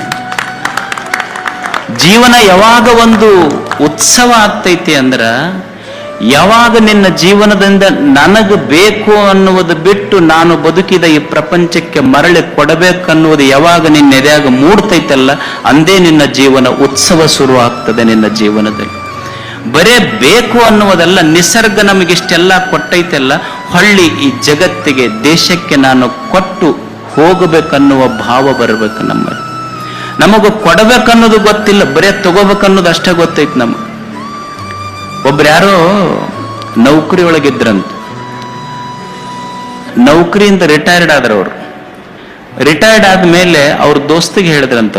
ಜೀವನ ಯಾವಾಗ ಒಂದು ಉತ್ಸವ ಆಗ್ತೈತಿ ಅಂದ್ರ, ಯಾವಾಗ ನಿನ್ನ ಜೀವನದಿಂದ ನನಗೆ ಬೇಕು ಅನ್ನುವುದು ಬಿಟ್ಟು ನಾನು ಬದುಕಿದ ಈ ಪ್ರಪಂಚಕ್ಕೆ ಮರಳಿ ಕೊಡಬೇಕನ್ನುವುದು ಯಾವಾಗ ನಿನ್ನ ಎದೆಯಾಗ ಮೂಡ್ತೈತಲ್ಲ, ಅಂದೇ ನಿನ್ನ ಜೀವನ ಉತ್ಸವ ಶುರು ಆಗ್ತದೆ. ನಿನ್ನ ಜೀವನದಲ್ಲಿ ಬರೇ ಬೇಕು ಅನ್ನುವುದಲ್ಲ, ನಿಸರ್ಗ ನಮಗಿಷ್ಟೆಲ್ಲ ಕೊಟ್ಟೈತೆಲ್ಲ, ಹೊಳ್ಳಿ ಈ ಜಗತ್ತಿಗೆ ದೇಶಕ್ಕೆ ನಾನು ಕೊಟ್ಟು ಹೋಗಬೇಕನ್ನುವ ಭಾವ ಬರಬೇಕು ನಮ್ಮಲ್ಲಿ. ನಮಗೂ ಕೊಡಬೇಕನ್ನೋದು ಗೊತ್ತಿಲ್ಲ, ಬರೇ ತಗೋಬೇಕನ್ನೋದು ಅಷ್ಟೇ ಗೊತ್ತೈತಿ ನಮಗೆ. ಒಬ್ರು ಯಾರೋ ನೌಕರಿ ಒಳಗಿದ್ರಂತ, ನೌಕರಿಯಿಂದ ರಿಟೈರ್ಡ್ ಆದ್ರ ಅವರು. ರಿಟೈರ್ಡ್ ಆದ್ಮೇಲೆ ಅವ್ರ ದೋಸ್ತಿಗೆ ಹೇಳಿದ್ರಂತ,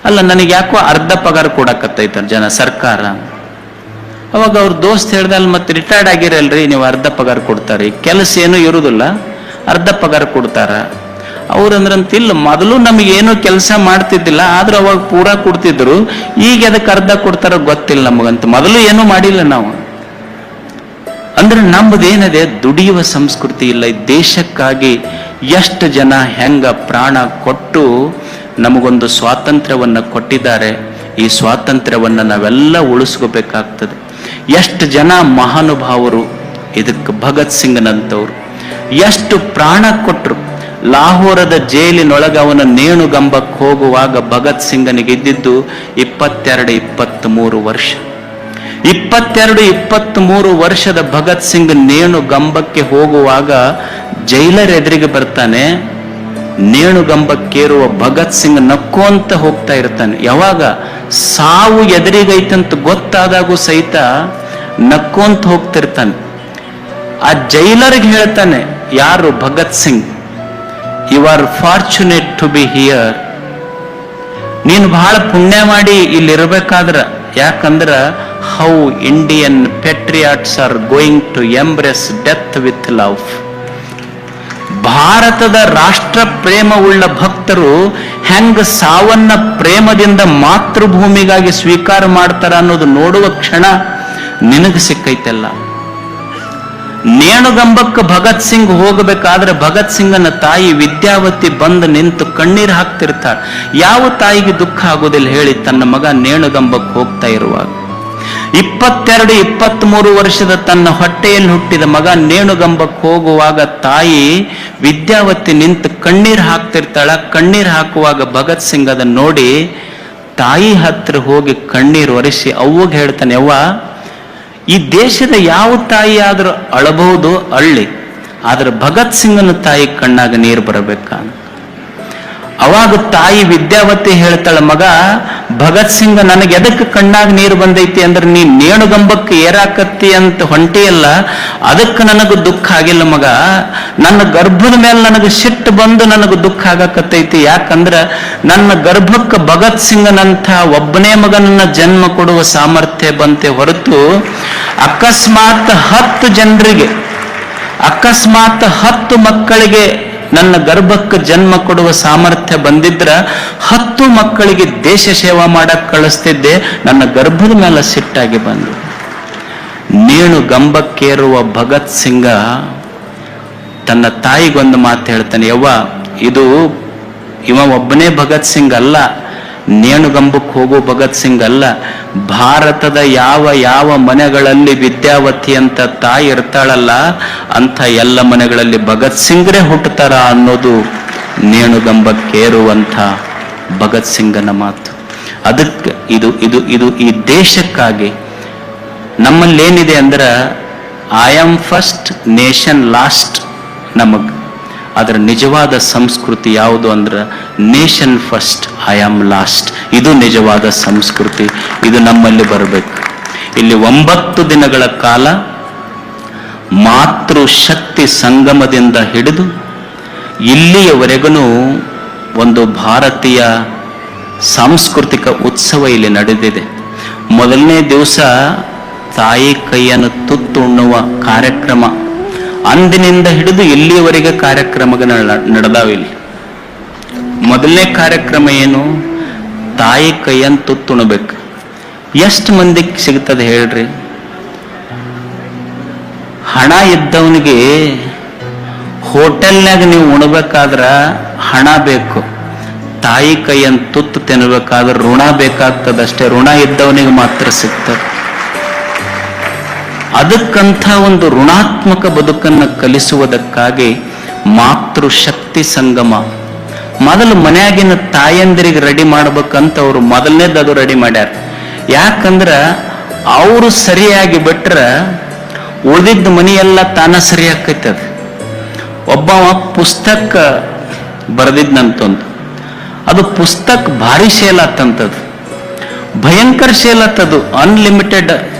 ಅಲ್ಲ ನನಗೆ ಯಾಕೋ ಅರ್ಧ ಪಗಾರ ಕೊಡಕತ್ತೈತ ಜನ ಸರ್ಕಾರ. ಅವಾಗ ಅವ್ರ ದೋಸ್ತ್ ಹೇಳ್ದಲ್ಲ, ಮತ್ತೆ ರಿಟೈರ್ಡ್ ಆಗಿರಲ್ರಿ ನೀವು ಅರ್ಧ ಪಗಾರ ಕೊಡ್ತಾರಿ, ಕೆಲಸ ಏನೂ ಇರುವುದಿಲ್ಲ, ಅರ್ಧ ಪಗಾರ ಕೊಡ್ತಾರ. ಅವ್ರಂದ್ರಂತ, ಇಲ್ಲ ಮೊದಲು ನಮಗೇನು ಕೆಲಸ ಮಾಡ್ತಿದ್ದಿಲ್ಲ, ಆದ್ರೂ ಅವಾಗ ಪೂರಾ ಕೊಡ್ತಿದ್ರು, ಈಗ ಅದಕ್ಕೆ ಅರ್ಧ ಕೊಡ್ತಾರೋ ಗೊತ್ತಿಲ್ಲ ನಮಗಂತ, ಮೊದಲು ಏನೂ ಮಾಡಿಲ್ಲ ನಾವು. ಅಂದ್ರೆ ನಮ್ಮದೇನದೆ, ದುಡಿಯುವ ಸಂಸ್ಕೃತಿ ಇಲ್ಲ. ಈ ದೇಶಕ್ಕಾಗಿ ಎಷ್ಟು ಜನ ಹೆಂಗ ಪ್ರಾಣ ಕೊಟ್ಟು ನಮಗೊಂದು ಸ್ವಾತಂತ್ರ್ಯವನ್ನ ಕೊಟ್ಟಿದ್ದಾರೆ. ಈ ಸ್ವಾತಂತ್ರ್ಯವನ್ನ ನಾವೆಲ್ಲ ಉಳಿಸ್ಕೋಬೇಕಾಗ್ತದೆ. ಎಷ್ಟು ಜನ ಮಹಾನುಭಾವರು ಇದಕ್ಕೆ, ಭಗತ್ ಸಿಂಗ್ನಂತವ್ರು ಎಷ್ಟು ಪ್ರಾಣ ಕೊಟ್ಟರು. ಲಾಹೋರದ ಜೈಲಿನೊಳಗೆ ಅವನ ನೇಣುಗಂಬಕ್ಕೆ ಹೋಗುವಾಗ ಭಗತ್ ಸಿಂಗನಿಗೆ ಇದ್ದಿದ್ದು 22-23 ವರ್ಷ. 22-23 ವರ್ಷದ ಭಗತ್ ಸಿಂಗ್ ನೇಣುಗಂಬಕ್ಕೆ ಹೋಗುವಾಗ ಜೈಲರ್ ಎದುರಿಗೆ ಬರ್ತಾನೆ. ನೇಣುಗಂಬಕ್ಕೇರುವ ಭಗತ್ ಸಿಂಗ್ ನಕ್ಕೋಂತ ಹೋಗ್ತಾ ಇರ್ತಾನೆ. ಯಾವಾಗ ಸಾವು ಎದುರಿಗೈತಂತ ಗೊತ್ತಾದಾಗೂ ಸಹಿತ ನಕ್ಕೋಂತ ಹೋಗ್ತಿರ್ತಾನೆ. ಆ ಜೈಲರ್ಗೆ ಹೇಳ್ತಾನೆ, ಯಾರು Bhagat Singh, you are fortunate to be here. ನೀನು ಬಹಳ ಪುಣ್ಯ ಮಾಡಿ ಇಲ್ಲಿರ್ಬೇಕಾದ್ರ, ಯಾಕಂದ್ರ how Indian patriots are going to embrace death with love. ಭಾರತದ ರಾಷ್ಟ್ರ ಪ್ರೇಮವುಳ್ಳ ಭಕ್ತರು ಹೆಂಗ ಸಾವನ್ನ ಪ್ರೇಮದಿಂದ ಮಾತೃಭೂಮಿಗಾಗಿ ಸ್ವೀಕಾರ ಮಾಡ್ತಾರ ಅನ್ನೋದು ನೋಡುವ ಕ್ಷಣ ನಿನಗೆ ಸಿಕ್ಕೈತೆಲ್ಲ. ನೇಣುಗಂಬಕ್ಕೆ ಭಗತ್ ಸಿಂಗ್ ಹೋಗಬೇಕಾದ್ರೆ ಭಗತ್ ಸಿಂಗನ ತಾಯಿ ವಿದ್ಯಾವತಿ ಬಂದು ನಿಂತು ಕಣ್ಣೀರು ಹಾಕ್ತಿರ್ತಾಳೆ. ಯಾವ ತಾಯಿಗೆ ದುಃಖ ಆಗೋದಿಲ್ಲ ಹೇಳಿ, ತನ್ನ ಮಗ ನೇಣುಗಂಬಕ್ಕೆ ಹೋಗ್ತಾ ಇರುವಾಗ. 22-23 ವರ್ಷದ ತನ್ನ ಹೊಟ್ಟೆಯಲ್ಲಿ ಹುಟ್ಟಿದ ಮಗ ನೇಣುಗಂಬಕ್ಕೆ ಹೋಗುವಾಗ ತಾಯಿ ವಿದ್ಯಾವತಿ ನಿಂತು ಕಣ್ಣೀರು ಹಾಕ್ತಿರ್ತಾಳ. ಕಣ್ಣೀರು ಹಾಕುವಾಗ ಭಗತ್ ಸಿಂಗ್ ಅದನ್ನ ನೋಡಿ ತಾಯಿ ಹತ್ರ ಹೋಗಿ ಕಣ್ಣೀರು ಒರೆಸಿ ಅವ್ವಗೆ ಹೇಳ್ತಾನೆ, ಅವ್ವ, ಈ ದೇಶದ ಯಾವ ತಾಯಿ ಆದ್ರೂ ಅಳಬಹುದು, ಅಳ್ಳಿ, ಆದ್ರೆ ಭಗತ್ ಸಿಂಗನ ತಾಯಿ ಕಣ್ಣಾಗ ನೀರು ಬರಬೇಕ. ಅವಾಗ ತಾಯಿ ವಿದ್ಯಾವತಿ ಹೇಳ್ತಾಳ, ಮಗ, ಭಗತ್ ಸಿಂಗ ನನಗೆ ಎದಕ್ಕೆ ಕಣ್ಣಾಗ ನೀರು ಬಂದೈತಿ ಅಂದ್ರೆ ನೀ ನೇಣುಗಂಬಕ್ಕೆ ಏರಾಕತ್ತಿ ಅಂತ ಹೊಂಟಿಯಲ್ಲ, ಅದಕ್ಕೆ ನನಗೆ ದುಃಖ ಆಗಿಲ್ಲ ಮಗ. ನನ್ನ ಗರ್ಭದ ಮೇಲೆ ನನಗೆ ಸಿಟ್ಟು ಬಂದು ನನಗೆ ದುಃಖ ಆಗಕತ್ತೈತಿ. ಯಾಕಂದ್ರ ನನ್ನ ಗರ್ಭಕ್ಕೆ ಭಗತ್ ಸಿಂಗನಂಥ ಒಬ್ಬನೇ ಮಗನನ್ನ ಜನ್ಮ ಕೊಡುವ ಸಾಮರ್ಥ್ಯ ಬಂತೆ ಹೊರತು ಅಕಸ್ಮಾತ್ 10 ಜನರಿಗೆ, ಅಕಸ್ಮಾತ್ 10 ಮಕ್ಕಳಿಗೆ ನನ್ನ ಗರ್ಭಕ್ಕೆ ಜನ್ಮ ಕೊಡುವ ಸಾಮರ್ಥ್ಯ ಬಂದಿದ್ರ 10 ಮಕ್ಕಳಿಗೆ ದೇಶ ಸೇವಾ ಮಾಡಕ್ ಕಳಿಸ್ತಿದ್ದೆ. ನನ್ನ ಗರ್ಭದ ಮೇಲೆ ಸಿಟ್ಟಾಗಿ ಬಂದು ನೇಣು ಗಂಬಕ್ಕೇರುವ ಭಗತ್ ಸಿಂಗ ತನ್ನ ತಾಯಿಗೊಂದು ಮಾತು ಹೇಳ್ತಾನೆ, ಯವ್ವ, ಇದು ಇವ ಒಬ್ಬನೇ ಭಗತ್ ಸಿಂಗ್ ಅಲ್ಲ, ನೇಣುಗಂಬಕ್ಕೆ ಹೋಗೋ ಭಗತ್ ಸಿಂಗ್ ಅಲ್ಲ. ಭಾರತದ ಯಾವ ಯಾವ ಮನೆಗಳಲ್ಲಿ ವಿದ್ಯಾವತಿ ಅಂತ ತಾಯಿ ಇರ್ತಾಳಲ್ಲ, ಅಂತ ಎಲ್ಲ ಮನೆಗಳಲ್ಲಿ ಭಗತ್ ಸಿಂಗ್ರೇ ಹುಟ್ಟುತ್ತಾರ ಅನ್ನೋದು ನೇಣುಗಂಬಕ್ಕೇರುವಂಥ ಭಗತ್ ಸಿಂಗನ ಮಾತು. ಅದಕ್ಕೆ ಇದು ಇದು ಇದು ಈ ದೇಶಕ್ಕಾಗಿ ನಮ್ಮಲ್ಲೇನಿದೆ ಅಂದ್ರೆ I am first, nation last. ನಮಗ್ ಅದರ ನಿಜವಾದ ಸಂಸ್ಕೃತಿ ಯಾವುದು ಅಂದ್ರೆ nation first, I am last. ಇದು ನಿಜವಾದ ಸಂಸ್ಕೃತಿ. ಇದು ನಮ್ಮಲ್ಲಿ ಬರಬೇಕು. ಇಲ್ಲಿ 9 ದಿನಗಳ ಕಾಲ ಮಾತೃ ಶಕ್ತಿ ಸಂಗಮದಿಂದ ಹಿಡಿದು ಇಲ್ಲಿಯವರೆಗೂ ಒಂದು ಭಾರತೀಯ ಸಾಂಸ್ಕೃತಿಕ ಉತ್ಸವ ಇಲ್ಲಿ ನಡೆದಿದೆ. ಮೊದಲನೇ ದಿವಸ ತಾಯಿ ಕೈಯನ್ನು ತುತ್ತುಣ್ಣುವ ಕಾರ್ಯಕ್ರಮ, ಅಂದಿನಿಂದ ಹಿಡಿದು ಇಲ್ಲಿಯವರೆಗೆ ಕಾರ್ಯಕ್ರಮಗಳು ನಡೆದಾವಿಲ್ಲಿ. ಮೊದಲನೇ ಕಾರ್ಯಕ್ರಮ ಏನು? ತಾಯಿ ಕೈಯನ್ನು ತುತ್ತುಣಬೇಕು. ಎಷ್ಟು ಮಂದಿಗೆ ಸಿಗ್ತದೆ ಹೇಳ್ರಿ? ಹಣ ಇದ್ದವನಿಗೆ ಹೋಟೆಲ್ನಾಗ ನೀವು ಉಣಬೇಕಾದ್ರ ಹಣ ಬೇಕು, ತಾಯಿ ಕೈಯನ್ನು ತುತ್ತು ತಿನ್ನಬೇಕಾದ್ರೆ ಋಣ ಬೇಕಾಗ್ತದಷ್ಟೇ. ಋಣ ಇದ್ದವನಿಗೆ ಮಾತ್ರ ಸಿಗ್ತದೆ. ಅದಕ್ಕಂಥ ಒಂದು ಋಣಾತ್ಮಕ ಬದುಕನ್ನು ಕಲಿಸುವುದಕ್ಕಾಗಿ ಮಾತೃಶಕ್ತಿ ಸಂಗಮ ಮೊದಲು ಮನೆಯಾಗಿನ ತಾಯಂದಿರಿಗೆ ರೆಡಿ ಮಾಡ್ಬೇಕಂತ ಅವರು ಮೊದಲನೇದು ಅದು ರೆಡಿ ಮಾಡ್ಯಾರ. ಯಾಕಂದ್ರ ಅವರು ಸರಿಯಾಗಿ ಬಿಟ್ರೆ ಉಳಿದಿದ್ದ ಮನೆಯೆಲ್ಲ ತಾನ ಸರಿಯಾಕೈತದ. ಒಬ್ಬ ಪುಸ್ತಕ ಬರೆದಿದ್ನಂತಂದು, ಅದು ಪುಸ್ತಕ ಭಾರಿ ಸೇಲ್ ಆತಂತದ್ದು, ಭಯಂಕರ ಸೇಲ್ ಆತದು. ಅನ್ಲಿಮಿಟೆಡ್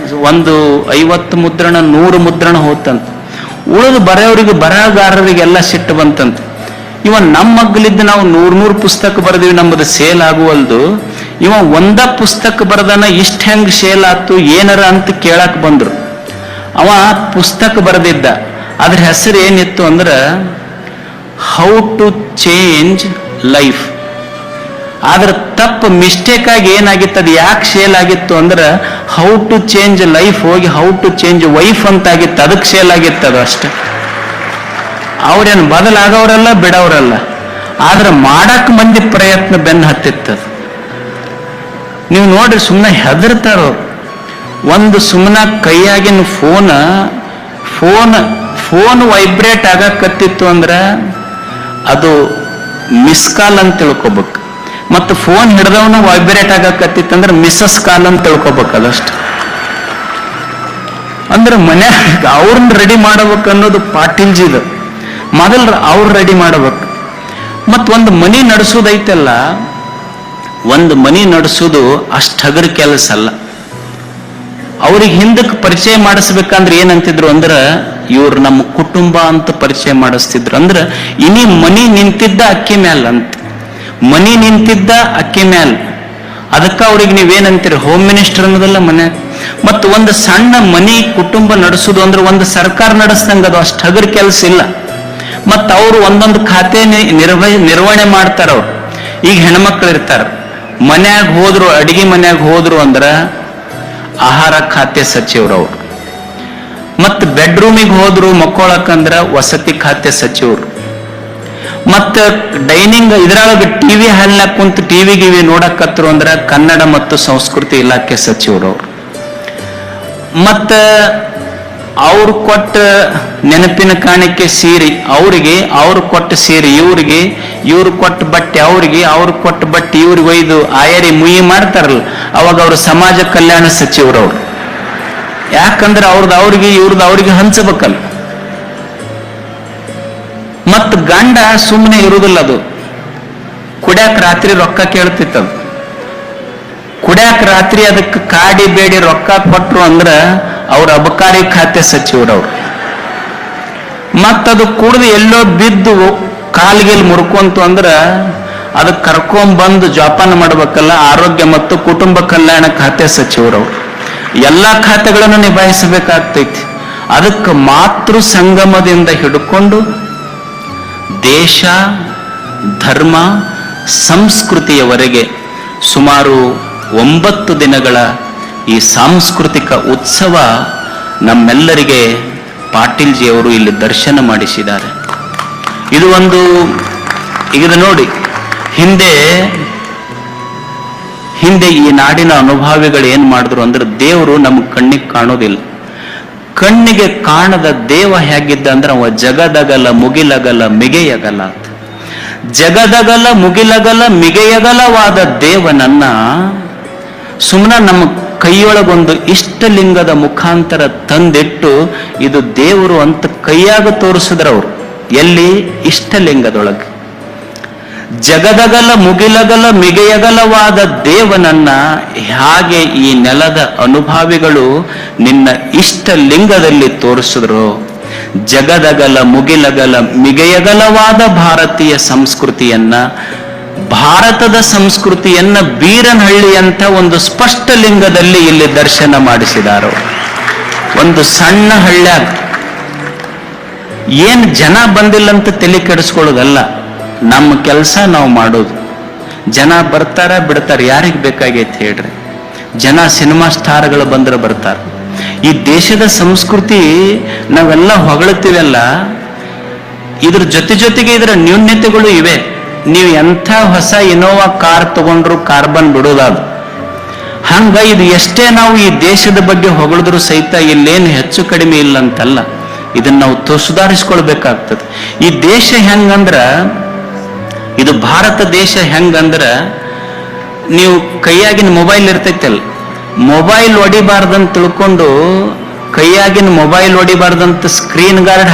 ಒಂದು 50 ಮುದ್ರಣ 100 ಮುದ್ರಣ ಹೋತಂತ. ಉಳಿದು ಬರೆಯವರಿಗೆ ಬರಹಗಾರರಿಗೆಲ್ಲ ಸಿಟ್ಟು ಬಂತಂತ. ಇವ ನಮ್ಮ ಮಗ್ಗಲಿದ್ದು ನಾವು 100 ಪುಸ್ತಕ ಬರೆದಿವಿ, ನಮ್ಮದು ಸೇಲ್ ಆಗುವಲ್ದು. ಇವ ಒಂದ ಪುಸ್ತಕ ಬರೆದನ ಇಷ್ಟ ಹೆಂಗ್ ಸೇಲ್ ಆತು ಏನಾರ ಅಂತ ಕೇಳಕ್ ಬಂದ್ರು. ಅವ ಪುಸ್ತಕ ಬರೆದಿದ್ದ, ಅದ್ರ ಹೆಸರು ಏನಿತ್ತು ಅಂದ್ರ ಹೌ ಟು ಚೇಂಜ್ ಲೈಫ್. ಆದ್ರೆ ತಪ್ಪು ಮಿಸ್ಟೇಕ್ ಆಗಿ ಏನಾಗಿತ್ತು, ಅದು ಯಾಕೆ ಸೇಲ್ ಆಗಿತ್ತು ಅಂದ್ರೆ ಹೌ ಟು ಚೇಂಜ್ ಲೈಫ್ ಹೋಗಿ ಹೌ ಟು ಚೇಂಜ್ ವೈಫ್ ಅಂತ ಆಗಿತ್ತು. ಅದಕ್ಕೆ ಸೇಲ್ ಆಗಿತ್ತು ಅದು ಅಷ್ಟೇ. ಅವ್ರೇನು ಬದಲಾಗವ್ರಲ್ಲ ಬಿಡವ್ರಲ್ಲ, ಆದ್ರೆ ಮಾಡಕ್ ಮಂದಿ ಪ್ರಯತ್ನ ಬೆನ್ನು ಹತ್ತಿತ್ತದು. ನೀವು ನೋಡ್ರಿ, ಸುಮ್ಮನೆ ಹೆದರ್ತಾರ. ಒಂದು ಸುಮ್ಮನೆ ಕೈಯಾಗಿನ ಫೋನ್ ವೈಬ್ರೇಟ್ ಆಗಕತ್ತಿತ್ತು ಅಂದ್ರೆ ಅದು ಮಿಸ್ ಕಾಲ್ ಅಂತ ತಿಳ್ಕೊಬೇಕು. ಮತ್ತು ಫೋನ್ ಹಿಡ್ದವನ ವೈಬ್ರೇಟ್ ಆಗಕತ್ತಿತ್ತಂದ್ರೆ ಮಿಸ್ಸಸ್ ಕಾಲ್ ಅಂತ ತಿಳ್ಕೊಬೇಕು. ಅದಷ್ಟು ಅಂದ್ರೆ ಮನ್ಯಾಗ ಅವ್ರನ್ನ ರೆಡಿ ಮಾಡಬೇಕು ಅನ್ನೋದು ಪಾಟೀಲ್ಜಿದು. ಮೊದಲು ಅವ್ರು ರೆಡಿ ಮಾಡಬೇಕು. ಮತ್ತು ಒಂದು ಮನಿ ನಡೆಸೋದೈತಲ್ಲ, ಒಂದು ಮನಿ ನಡೆಸೋದು ಅಷ್ಟು ಹಗರ ಕೆಲಸ ಅಲ್ಲ. ಅವ್ರಿಗೆ ಹಿಂದಕ್ಕೆ ಪರಿಚಯ ಮಾಡಿಸ್ಬೇಕಂದ್ರೆ ಏನಂತಿದ್ರು ಅಂದ್ರೆ ಇವ್ರು ನಮ್ಮ ಕುಟುಂಬ ಅಂತ ಪರಿಚಯ ಮಾಡಿಸ್ತಿದ್ರು. ಅಂದ್ರೆ ಇನಿ ಮನಿ ನಿಂತಿದ್ದ ಅಕ್ಕಿ ಮ್ಯಾಲ ಅಂತ, ಮನಿ ನಿಂತಿದ್ದ ಅಕ್ಕಿ ಮ್ಯಾಲ. ಅದಕ್ಕೆ ಅವ್ರಿಗೆ ನೀವೇನಂತೀರಿ, ಹೋಮ್ ಮಿನಿಸ್ಟರ್ ಅನ್ನೋದಲ್ಲ ಮನ್ಯಾಗ. ಮತ್ತು ಒಂದು ಸಣ್ಣ ಮನಿ ಕುಟುಂಬ ನಡೆಸೋದು ಅಂದ್ರೆ ಒಂದು ಸರ್ಕಾರ ನಡೆಸ್ದಂಗ ಅದು ಅಷ್ಟು ಹಗರ ಕೆಲಸ ಇಲ್ಲ. ಮತ್ತು ಅವರು ಒಂದೊಂದು ಖಾತೆ ನಿರ್ವಹಣೆ ಮಾಡ್ತಾರ. ಅವ್ರು ಈಗ ಹೆಣ್ಮಕ್ಳು ಇರ್ತಾರ, ಮನ್ಯಾಗ ಹೋದ್ರು, ಅಡಿಗೆ ಮನ್ಯಾಗ ಹೋದ್ರು ಅಂದ್ರ ಆಹಾರ ಖಾತೆ ಸಚಿವರವ್ರು. ಮತ್ತು ಬೆಡ್ರೂಮಿಗೆ ಹೋದ್ರು ಮಕ್ಕೊಳಕಂದ್ರ ವಸತಿ ಖಾತೆ ಸಚಿವರು. ಮತ್ತು ಡೈನಿಂಗ್ ಇದ್ರೊಳಗೆ ಟಿವಿ ಹಾಲ್ನಾಗ ಕುಂತು ಟಿವಿ ಗಿವಿ ನೋಡಕತ್ರು ಅಂದ್ರ ಕನ್ನಡ ಮತ್ತು ಸಂಸ್ಕೃತಿ ಇಲಾಖೆ ಸಚಿವರವ್ರು. ಮತ್ತು ಅವ್ರು ಕೊಟ್ಟ ನೆನಪಿನ ಕಾಣಿಕೆ ಸೀರೆ ಅವರಿಗೆ, ಅವ್ರು ಕೊಟ್ಟ ಸೀರೆ ಇವ್ರಿಗೆ, ಇವ್ರು ಕೊಟ್ಟ ಬಟ್ಟೆ ಅವ್ರಿಗೆ, ಅವ್ರು ಕೊಟ್ಟ ಬಟ್ಟೆ ಇವ್ರಿಗೆ ಒಯ್ದು ಆಯರಿ ಮುಯಿ ಮಾಡ್ತಾರಲ್ಲ, ಅವಾಗ ಅವರು ಸಮಾಜ ಕಲ್ಯಾಣ ಸಚಿವರವ್ರು. ಯಾಕಂದ್ರೆ ಅವ್ರಿಗೆ ಇವ್ರದ್ದು ಅವ್ರಿಗೆ ಹಂಚಬೇಕಲ್ಲ. ಮತ್ತು ಗಂಡ ಸುಮ್ಮನೆ ಇರುವುದಿಲ್ಲ, ಅದು ಕುಡ್ಯಾಕ ರಾತ್ರಿ ರೊಕ್ಕ ಕೇಳ್ತಿತ್ತದು. ಕುಡ್ಯಾಕ ರಾತ್ರಿ ಅದಕ್ಕೆ ಕಾಡಿ ಬೇಡಿ ರೊಕ್ಕ ಕೊಟ್ರು ಅಂದ್ರ ಅವ್ರ ಅಬಕಾರಿ ಖಾತೆ ಸಚಿವರವ್ರು. ಮತ್ತದು ಕುಡ್ದು ಎಲ್ಲೋ ಬಿದ್ದು ಕಾಲ್ಗೆಲ್ ಮುರ್ಕೊಂತು ಅಂದ್ರ ಅದಕ್ಕೆ ಕರ್ಕೊಂಡ್ಬಂದು ಜೋಪಾನ ಮಾಡ್ಬೇಕಲ್ಲ, ಆರೋಗ್ಯ ಮತ್ತು ಕುಟುಂಬ ಕಲ್ಯಾಣ ಖಾತೆ ಸಚಿವರವ್ರು. ಎಲ್ಲ ಖಾತೆಗಳನ್ನು ನಿಭಾಯಿಸಬೇಕಾಗ್ತೈತಿ. ಅದಕ್ಕೆ ಮಾತೃ ಸಂಗಮದಿಂದ ಹಿಡ್ಕೊಂಡು ದೇಶ, ಧರ್ಮ, ಸಂಸ್ಕೃತಿಯವರೆಗೆ ಸುಮಾರು 9 ದಿನಗಳ ಈ ಸಾಂಸ್ಕೃತಿಕ ಉತ್ಸವ ನಮ್ಮೆಲ್ಲರಿಗೆ ಪಾಟೀಲ್ಜಿಯವರು ಇಲ್ಲಿ ದರ್ಶನ ಮಾಡಿಸಿದ್ದಾರೆ. ಇದು ಒಂದು, ಈಗ ನೋಡಿ, ಹಿಂದೆ ಈ ನಾಡಿನ ಅನುಭಾವಿಗಳು ಏನ್ ಮಾಡಿದ್ರು ಅಂದ್ರೆ, ದೇವರು ನಮ್ಗೆ ಕಣ್ಣಿಗೆ ಕಾಣೋದಿಲ್ಲ. ಕಣ್ಣಿಗೆ ಕಾಣದ ದೇವ ಹೇಗಿದ್ದ ಅಂದ್ರೆ ಅವ ಜಗದಗಲ ಮುಗಿಲಗಲ ಮಿಗೆಯಗಲ. ಜಗದಗಲ ಮುಗಿಲಗಲ ಮಿಗೆಯಗಲವಾದ ದೇವನನ್ನ ಸುಮ್ಮನೆ ನಮ್ಮ ಕೈಯೊಳಗೊಂದು ಇಷ್ಟಲಿಂಗದ ಮುಖಾಂತರ ತಂದಿಟ್ಟು ಇದು ದೇವರು ಅಂತ ಕೈಯಾಗ ತೋರಿಸಿದ್ರವ್ರು. ಎಲ್ಲಿ? ಇಷ್ಟಲಿಂಗದೊಳಗೆ. ಜಗದಗಲ ಮುಗಿಲಗಲ ಮಿಗೆಯಗಲವಾದ ದೇವನನ್ನ ಹಾಗೆ ಈ ನೆಲದ ಅನುಭಾವಿಗಳು ನಿನ್ನ ಇಷ್ಟಲಿಂಗದಲ್ಲಿ ತೋರಿಸಿದ್ರು. ಜಗದಗಲ ಮುಗಿಲಗಲ ಮಿಗೆಯಗಲವಾದ ಭಾರತೀಯ ಸಂಸ್ಕೃತಿಯನ್ನ, ಭಾರತದ ಸಂಸ್ಕೃತಿಯನ್ನ ಬೀರನಹಳ್ಳಿಯಂತ ಒಂದು ಸ್ಪಷ್ಟ ಲಿಂಗದಲ್ಲಿ ಇಲ್ಲಿ ದರ್ಶನ ಮಾಡಿಸಿದಾರು. ಒಂದು ಸಣ್ಣ ಹಳ್ಳ್ಯಾಗ ಏನ್ ಜನ ಬಂದಿಲ್ಲ ಅಂತ ತಲೆ ಕೆಡಿಸ್ಕೊಳ್ಳೋದಲ್ಲ, ನಮ್ಮ ಕೆಲಸ ನಾವು ಮಾಡೋದು. ಜನ ಬರ್ತಾರ ಬಿಡ್ತಾರೆ, ಯಾರಿಗೆ ಬೇಕಾಗೈತೆ ಹೇಳ್ರಿ. ಜನ ಸಿನಿಮಾ ಸ್ಟಾರ್ಗಳು ಬಂದ್ರೆ ಬರ್ತಾರೆ. ಈ ದೇಶದ ಸಂಸ್ಕೃತಿ ನಾವೆಲ್ಲ ಹೊಗಳ್ತೀವಲ್ಲ, ಇದ್ರ ಜೊತೆಗೆ ಇದರ ನ್ಯೂನ್ಯತೆಗಳು ಇವೆ. ನೀವು ಎಂಥ ಹೊಸ ಇನೋವಾ ಕಾರ್ ತಗೊಂಡ್ರು ಕಾರ್ಬನ್ ಬಿಡೋದಾದ್ರು. ಹಂಗ ಇದು ಎಷ್ಟೇ ನಾವು ಈ ದೇಶದ ಬಗ್ಗೆ ಹೊಗಳಿದ್ರು ಸಹಿತ ಇಲ್ಲೇನು ಹೆಚ್ಚು ಕಡಿಮೆ ಇಲ್ಲ ಅಂತಲ್ಲ. ಇದನ್ನ ನಾವು ಸುಧಾರಿಸ್ಕೊಳ್ಬೇಕಾಗ್ತದೆ. ಈ ದೇಶ ಹೆಂಗಂದ್ರ, ಇದು ಭಾರತ ದೇಶ ಹೆಂಗಂದ್ರ, ನೀವು ಕೈಯಾಗಿನ ಮೊಬೈಲ್ ಇರ್ತೈತಲ್ಲ, ಮೊಬೈಲ್ ಹೊಡಿಬಾರ್ದಂತ ತಿಳ್ಕೊಂಡು ಕೈಯಾಗಿನ ಮೊಬೈಲ್ ಹೊಡಿಬಾರ್ದಂತ ಸ್ಕ್ರೀನ್ ಗಾರ್ಡ್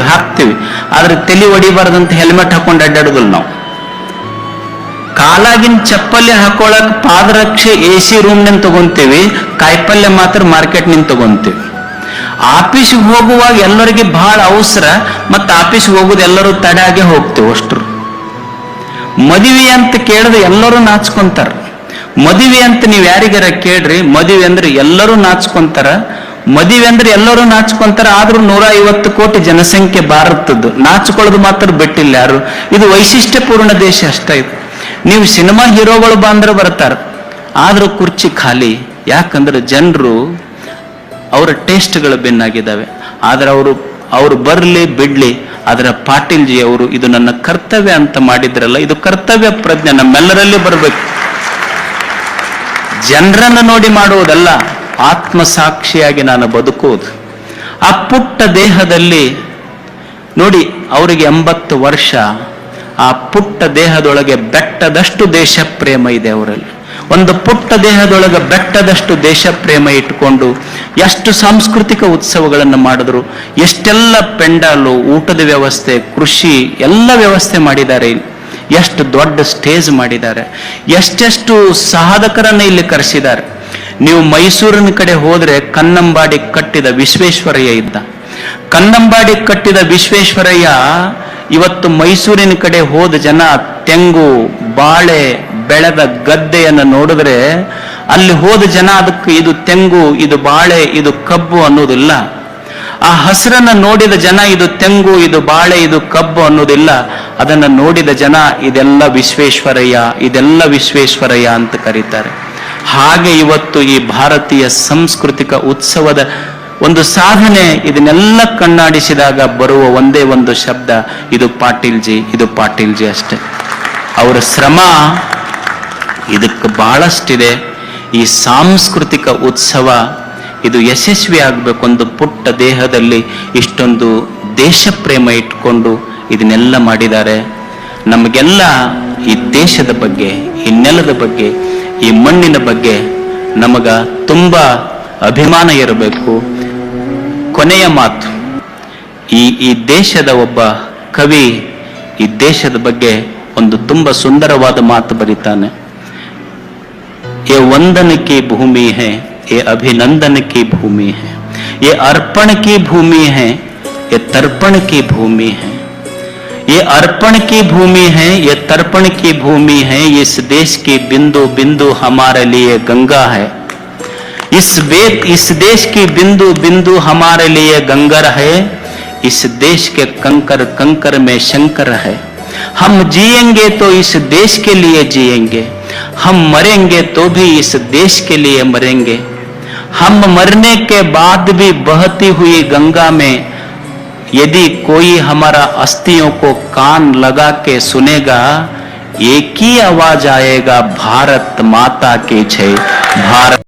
ಹಾಕ್ತಿವಿ. ಆದ್ರೆ ತಲೆ ಹೊಡಿಬಾರ್ದಂತ ಹೆಲ್ಮೆಟ್ ಹಾಕೊಂಡು ಅಡ್ಡಾಡುದಿಲ್ಲ ನಾವು. ಕಾಲಾಗಿನ ಚಪ್ಪಲಿ ಹಾಕೊಳಕ್ ಪಾದರಕ್ಷೆ AC ರೂಮ್ ನಿಂದ ತಗೊಂತೀವಿ, ಕಾಯಿಪಲ್ಯ ಮಾತ್ರ ಮಾರ್ಕೆಟ್ ನಿಂದ ತಗೊಂತೀವಿ. ಆಫೀಸ್ಗೆ ಹೋಗುವಾಗ ಎಲ್ಲರಿಗೆ ಬಹಳ ಅವಸರ, ಮತ್ತೆ ಆಫೀಸ್ಗೆ ಹೋಗೋದು ಎಲ್ಲರೂ ತಡಾಗೆ ಹೋಗ್ತೇವೆ ಅಷ್ಟ್ರು. ಮದುವೆ ಅಂತ ಕೇಳಿದ್ರೆ ಎಲ್ಲರೂ ನಾಚ್ಕೊಂತಾರ. ಮದುವೆ ಅಂತ ನೀವು ಯಾರಿಗಾರ ಕೇಳ್ರಿ, ಮದುವೆ ಅಂದ್ರೆ ಎಲ್ಲರೂ ನಾಚ್ಕೊಂತಾರ. ಮದುವೆ ಅಂದ್ರೆ ಎಲ್ಲರೂ ನಾಚ್ಕೊಂತಾರ. ಆದ್ರೂ 150 ಕೋಟಿ ಜನಸಂಖ್ಯೆ ಭಾರತದ್ದು, ನಾಚ್ಕೊಳ್ಳೋದು ಮಾತ್ರ ಬಿಟ್ಟಿಲ್ಲ ಯಾರು. ಇದು ವೈಶಿಷ್ಟ್ಯಪೂರ್ಣ ದೇಶ ಅಷ್ಟೇ. ಇದು ನೀವು ಸಿನಿಮಾ ಹೀರೋಗಳು ಬಂದ್ರೆ ಬರ್ತಾರ, ಆದ್ರೂ ಕುರ್ಚಿ ಖಾಲಿ. ಯಾಕಂದ್ರೆ ಜನರು ಅವರ ಟೇಸ್ಟ್ಗಳು ಭಿನ್ನಾಗಿದ್ದಾವೆ. ಆದ್ರೆ ಅವರು ಬರ್ಲಿ ಬಿಡ್ಲಿ, ಆದ್ರೆ ಪಾಟೀಲ್ಜಿ ಅವರು ಇದು ನನ್ನ ಕರ್ತವ್ಯ ಅಂತ ಮಾಡಿದ್ರಲ್ಲ, ಇದು ಕರ್ತವ್ಯ ಪ್ರಜ್ಞೆ ನಮ್ಮೆಲ್ಲರಲ್ಲಿ ಬರಬೇಕು. ಜನರನ್ನು ನೋಡಿ ಮಾಡುವುದಲ್ಲ, ಆತ್ಮಸಾಕ್ಷಿಯಾಗಿ ನಾನು ಬದುಕುವುದು. ಆ ಪುಟ್ಟ ದೇಹದಲ್ಲಿ ನೋಡಿ, ಅವರಿಗೆ 80 ವರ್ಷ. ಆ ಪುಟ್ಟ ದೇಹದೊಳಗೆ ಬೆಟ್ಟದಷ್ಟು ದೇಶ ಪ್ರೇಮ ಇದೆ ಅವರಲ್ಲಿ. ಒಂದು ಪುಟ್ಟ ದೇಹದೊಳಗೆ ಬೆಟ್ಟದಷ್ಟು ದೇಶ ಪ್ರೇಮ ಇಟ್ಕೊಂಡು ಎಷ್ಟು ಸಾಂಸ್ಕೃತಿಕ ಉತ್ಸವಗಳನ್ನು ಮಾಡಿದ್ರು. ಎಷ್ಟೆಲ್ಲ ಪೆಂಡಾಲು, ಊಟದ ವ್ಯವಸ್ಥೆ, ಕೃಷಿ ಎಲ್ಲ ವ್ಯವಸ್ಥೆ ಮಾಡಿದ್ದಾರೆ. ಎಷ್ಟು ದೊಡ್ಡ ಸ್ಟೇಜ್ ಮಾಡಿದ್ದಾರೆ. ಎಷ್ಟೆಷ್ಟು ಸಾಧಕರನ್ನು ಇಲ್ಲಿ ಕರೆಸಿದ್ದಾರೆ. ನೀವು ಮೈಸೂರಿನ ಕಡೆ ಹೋದ್ರೆ ಕನ್ನಂಬಾಡಿ ಕಟ್ಟಿದ ವಿಶ್ವೇಶ್ವರಯ್ಯ ಇದ್ದ. ಕನ್ನಂಬಾಡಿ ಕಟ್ಟಿದ ವಿಶ್ವೇಶ್ವರಯ್ಯ ಇವತ್ತು ಮೈಸೂರಿನ ಕಡೆ ಹೋದ ಜನ ತೆಂಗು ಬಾಳೆ ಬೆಳೆದ ಗದ್ದೆಯನ್ನು ನೋಡಿದ್ರೆ ಅಲ್ಲಿ ಹೋದ ಜನ ಅದಕ್ಕೆ ಇದು ತೆಂಗು, ಇದು ಬಾಳೆ, ಇದು ಕಬ್ಬು ಅನ್ನೋದಿಲ್ಲ. ಆ ಹಸಿರನ್ನ ನೋಡಿದ ಜನ ಇದು ತೆಂಗು, ಇದು ಬಾಳೆ, ಇದು ಕಬ್ಬು ಅನ್ನೋದಿಲ್ಲ. ಅದನ್ನ ನೋಡಿದ ಜನ ಇದೆಲ್ಲ ವಿಶ್ವೇಶ್ವರಯ್ಯ, ಇದೆಲ್ಲ ವಿಶ್ವೇಶ್ವರಯ್ಯ ಅಂತ ಕರೀತಾರೆ. ಹಾಗೆ ಇವತ್ತು ಈ ಭಾರತೀಯ ಸಾಂಸ್ಕೃತಿಕ ಉತ್ಸವದ ಒಂದು ಸಾಧನೆ, ಇದನ್ನೆಲ್ಲ ಕಣ್ಣಾಡಿಸಿದಾಗ ಬರುವ ಒಂದೇ ಒಂದು ಶಬ್ದ, ಇದು ಪಾಟೀಲ್ಜಿ, ಇದು ಪಾಟೀಲ್ಜಿ ಅಷ್ಟೇ. ಅವರ ಶ್ರಮ ಇದಕ್ಕೆ ಬಹಳಷ್ಟಿದೆ. ಈ ಸಾಂಸ್ಕೃತಿಕ ಉತ್ಸವ ಇದು ಯಶಸ್ವಿ ಆಗಬೇಕು. ಒಂದು ಪುಟ್ಟ ದೇಹದಲ್ಲಿ ಇಷ್ಟೊಂದು ದೇಶ ಪ್ರೇಮ ಇಟ್ಕೊಂಡು ಇದನ್ನೆಲ್ಲ ಮಾಡಿದ್ದಾರೆ. ನಮಗೆಲ್ಲ ಈ ದೇಶದ ಬಗ್ಗೆ, ಈ ನೆಲದ ಬಗ್ಗೆ, ಈ ಮಣ್ಣಿನ ಬಗ್ಗೆ ನಮಗ ತುಂಬಾ ಅಭಿಮಾನ ಇರಬೇಕು. ಕೊನೆಯ ಮಾತು, ಈ ದೇಶದ ಒಬ್ಬ ಕವಿ ಈ ದೇಶದ ಬಗ್ಗೆ ಒಂದು ತುಂಬಾ ಸುಂದರವಾದ ಮಾತು ಬರೀತಾನೆ. ये वंदन की भूमि है, ये अभिनंदन की भूमि है, ये अर्पण की भूमि है, ये तर्पण की भूमि है. ये अर्पण की भूमि है, ये तर्पण की भूमि है. इस देश की बिंदु बिंदु हमारे लिए गंगा है. इस देश की बिंदु बिंदु हमारे लिए गंगा है. इस देश के कंकर कंकर में शंकर है. हम जिएंगे तो इस देश के लिए जिएंगे, हम मरेंगे तो भी इस देश के लिए मरेंगे. हम मरने के बाद भी बहती हुई गंगा में यदि कोई हमारा अस्थियों को कान लगा के सुनेगा, एक ही आवाज आएगा, भारत माता की जय. भारत